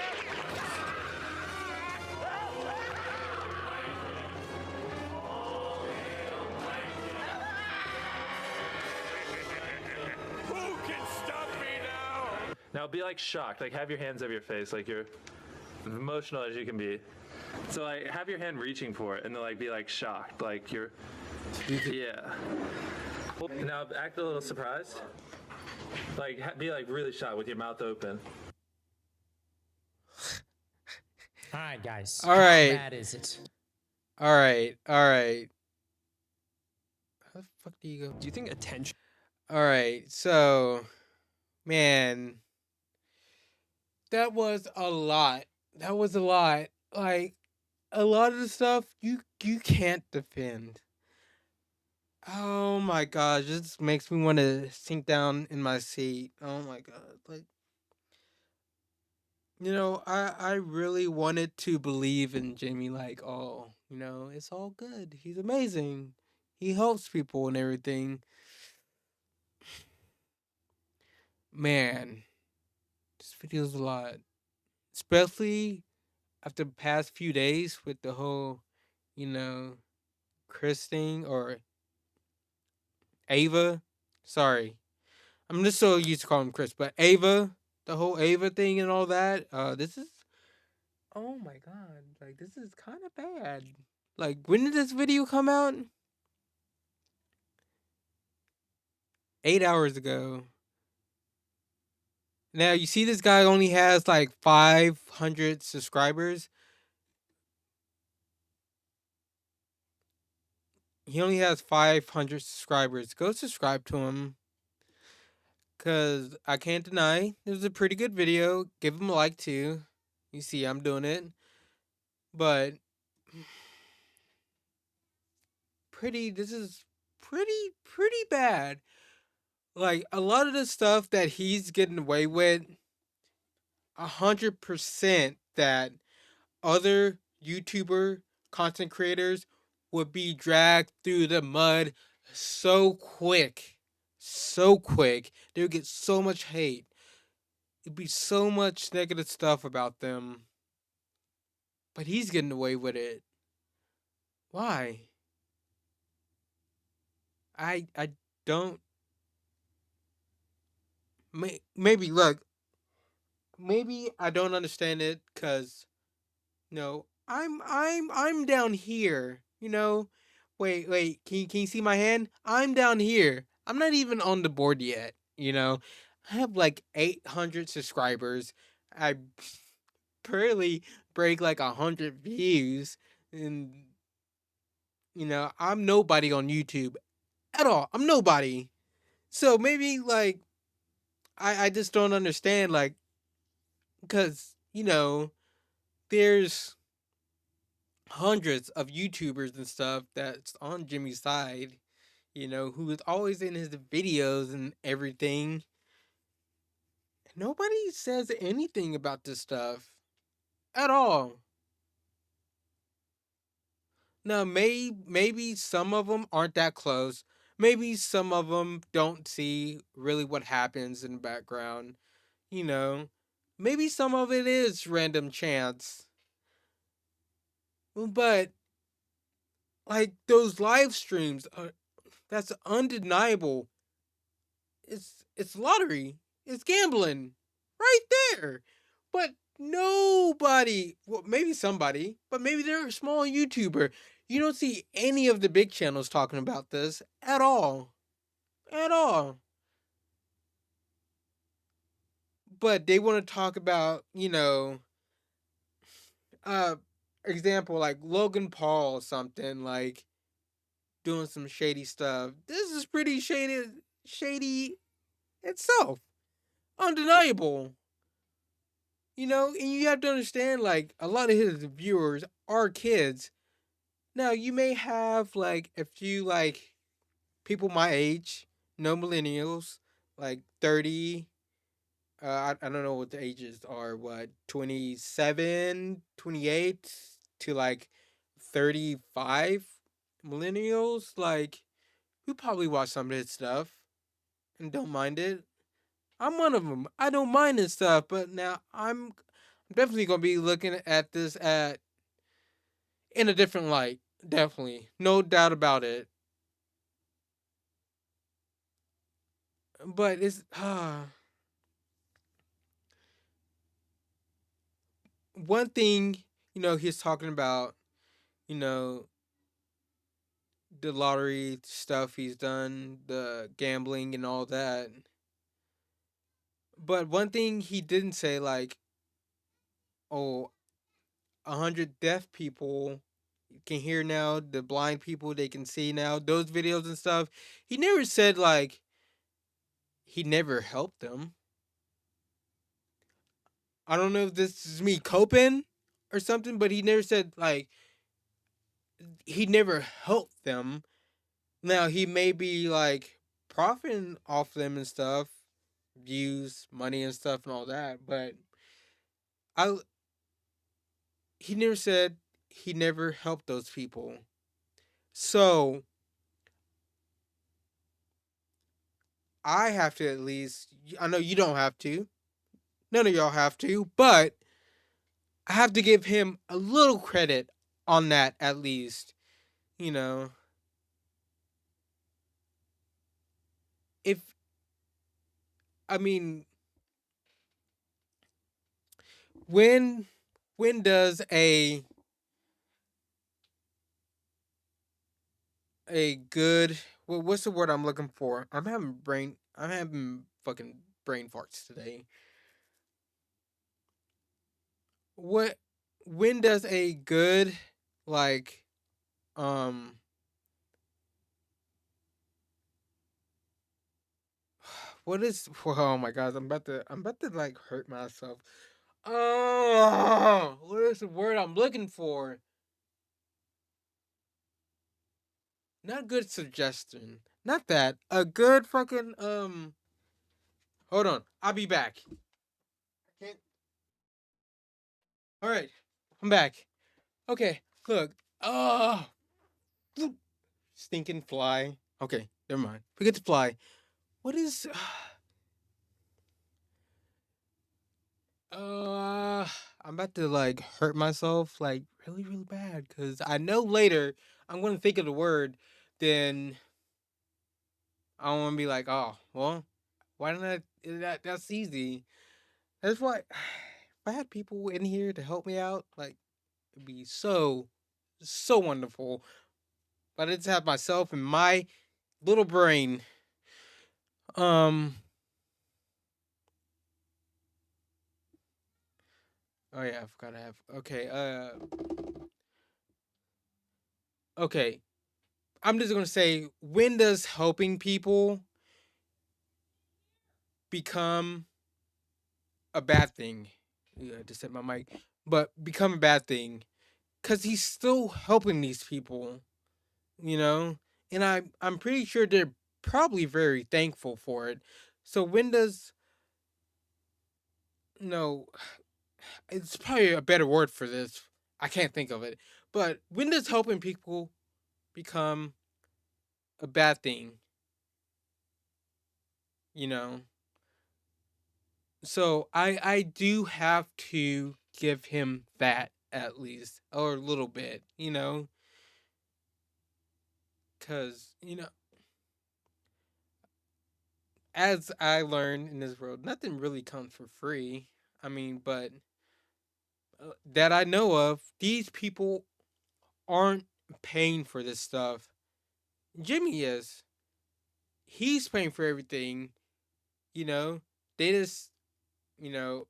Who can stop me now? Now be like shocked, like have your hands over your face, like you're emotional as you can be. So like, have your hand reaching for it, and then like be like shocked, like you're, yeah. Now act a little surprised. Like be like really shocked with your mouth open. All right, guys. All right. How bad is it? All right. All right. How the fuck do you go? Do you think attention? All right. So, man, that was a lot. That was a lot. Like a lot of the stuff you can't defend. Oh my gosh, this makes me want to sink down in my seat. Oh my god. Like, you know, I really wanted to believe in Jamie, like, oh, you know, it's all good. He's amazing. He helps people and everything. Man, this video's a lot. Especially after the past few days with the whole, you know, Chris thing or Ava. Sorry. I'm just so used to calling him Chris, but Ava, the whole Ava thing and all that. This is, oh my god, like this is kind of bad. Like, when did this video come out? 8 hours ago. Now you see, this guy only has like 500 subscribers. He only has 500 subscribers. Go subscribe to him. Because I can't deny, it was a pretty good video. Give him a like too. You see, I'm doing it. But this is pretty bad. Like, a lot of the stuff that he's getting away with, 100% that other YouTuber content creators would be dragged through the mud so quick. So quick. They would get so much hate. It'd be so much negative stuff about them. But he's getting away with it. Why? I don't. Maybe, look. Maybe I don't understand it because, you know, I'm down here. You know, wait. Can you see my hand? I'm down here. I'm not even on the board yet. You know, I have like 800 subscribers. I barely break like 100 views, and you know, I'm nobody on YouTube at all. I'm nobody. So maybe like I just don't understand, like, because, you know, there's hundreds of YouTubers and stuff that's on Jimmy's side, you know, who is always in his videos and everything. Nobody says anything about this stuff at all. Now, maybe some of them aren't that close. Maybe some of them don't see really what happens in the background. You know, maybe some of it is random chance. But like those live streams are, that's undeniable. It's lottery. It's gambling. Right there. But nobody, well, maybe somebody, but maybe they're a small YouTuber. You don't see any of the big channels talking about this at all. At all. But they want to talk about, you know, example like Logan Paul or something, like doing some shady stuff. This is pretty shady itself. Undeniable. You know, and you have to understand, like, a lot of his viewers are kids. Now, you may have like a few like people my age, no millennials, like 30. I don't know what the ages are, what, 27, 28 to like 35 millennials, like, who probably watch some of his stuff and don't mind it. I'm one of them. I don't mind this stuff, but now I'm definitely gonna be looking at this in a different light. Definitely, no doubt about it. But it's one thing, he's talking about, you know, the lottery stuff he's done, the gambling and all that. But one thing he didn't say, like, oh, 100 deaf people can hear now, the blind people, they can see now, those videos and stuff. He never said, like, he never helped them. I don't know if this is me coping or something, but he never said, like, he never helped them. Now, he may be, like, profiting off them and stuff, views, money and stuff and all that, but I he never said he never helped those people. So, I have to at least, I know you don't have to, none of y'all have to, but I have to give him a little credit on that at least. You know, if, I mean, when does a good, what's the word I'm looking for? I'm having fucking brain farts today. What when does a good, like, um what is, oh my god, I'm about to like hurt myself. Oh, what is the word I'm looking for? Not good suggestion. Not that. A good fucking hold on. I'll be back. I can't. All right. I'm back. Okay. Look. Oh, stinking fly. Okay, never mind. Forget the fly. What is Uh, I'm about to like hurt myself like really, really bad because I know later I'm gonna think of the word, then I want to be like, oh, well, why didn't That's easy. That's why if I had people in here to help me out, like it'd be so, so wonderful. But I just have myself and my little brain. Um. Oh yeah, I forgot I have. Okay. Okay. I'm just gonna say, when does helping people become a bad thing? Yeah, I just hit my mic. But become a bad thing. Cause he's still helping these people, you know? And I'm pretty sure they're probably very thankful for it. So when does, no, it's probably a better word for this. I can't think of it. But when does helping people become a bad thing? You know? So I do have to give him that at least, or a little bit, cuz as I learned in this world, nothing really comes for free. I mean, but that I know of, these people aren't paying for this stuff. Jimmy is. He's paying for everything, you know. They just, you know,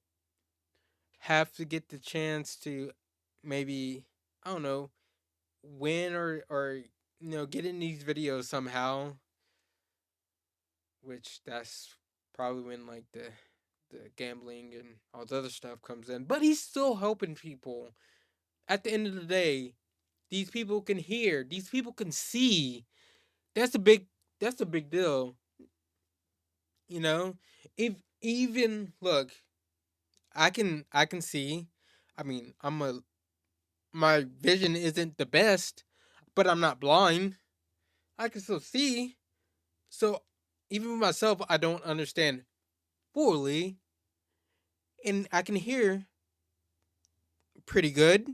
have to get the chance to maybe, I don't know, win or get in these videos somehow, which that's probably when like the gambling and all the other stuff comes in, but he's still helping people. At the end of the day, these people can hear, these people can see. That's a big deal, you know. If even look, I can see. I mean, my vision isn't the best, but I'm not blind. I can still see. So even with myself, I don't understand fully, and I can hear pretty good.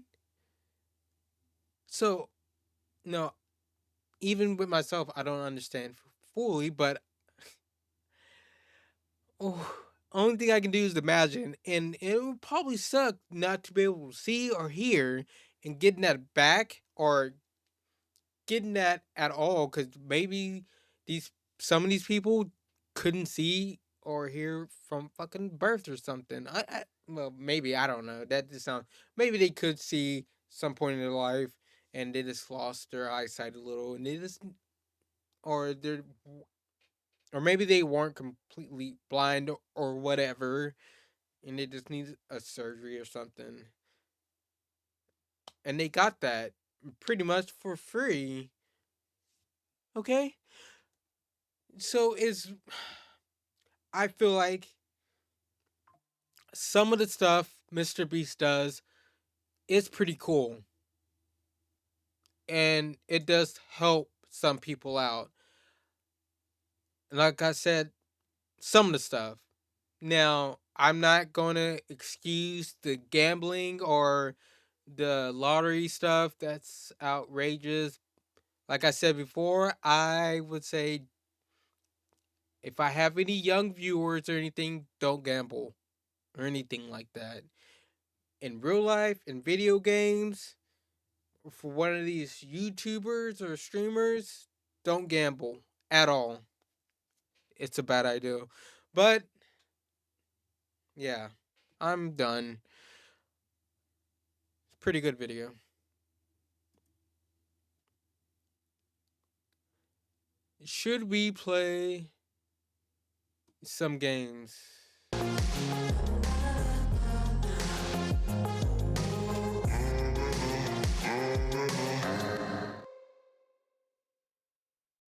So no, even with myself, I don't understand fully. But oh, only thing I can do is imagine, and it would probably suck not to be able to see or hear and getting that back or getting that at all, because maybe these some of these people couldn't see or hear from fucking birth or something. Well, maybe I don't know. That just sounds. Maybe they could see some point in their life and they just lost their eyesight a little, and they just or they're or maybe they weren't completely blind or whatever, and they just need a surgery or something, and they got that pretty much for free. Okay, so it's I feel like some of the stuff Mr. Beast does is pretty cool. And it does help some people out. And like I said, some of the stuff. Now, I'm not going to excuse the gambling or the lottery stuff. That's outrageous. Like I said before, I would say if I have any young viewers or anything, don't gamble or anything like that. In real life, in video games, for one of these YouTubers or streamers, don't gamble at all. It's a bad idea. But yeah, I'm done. Pretty good video. Should we play some games?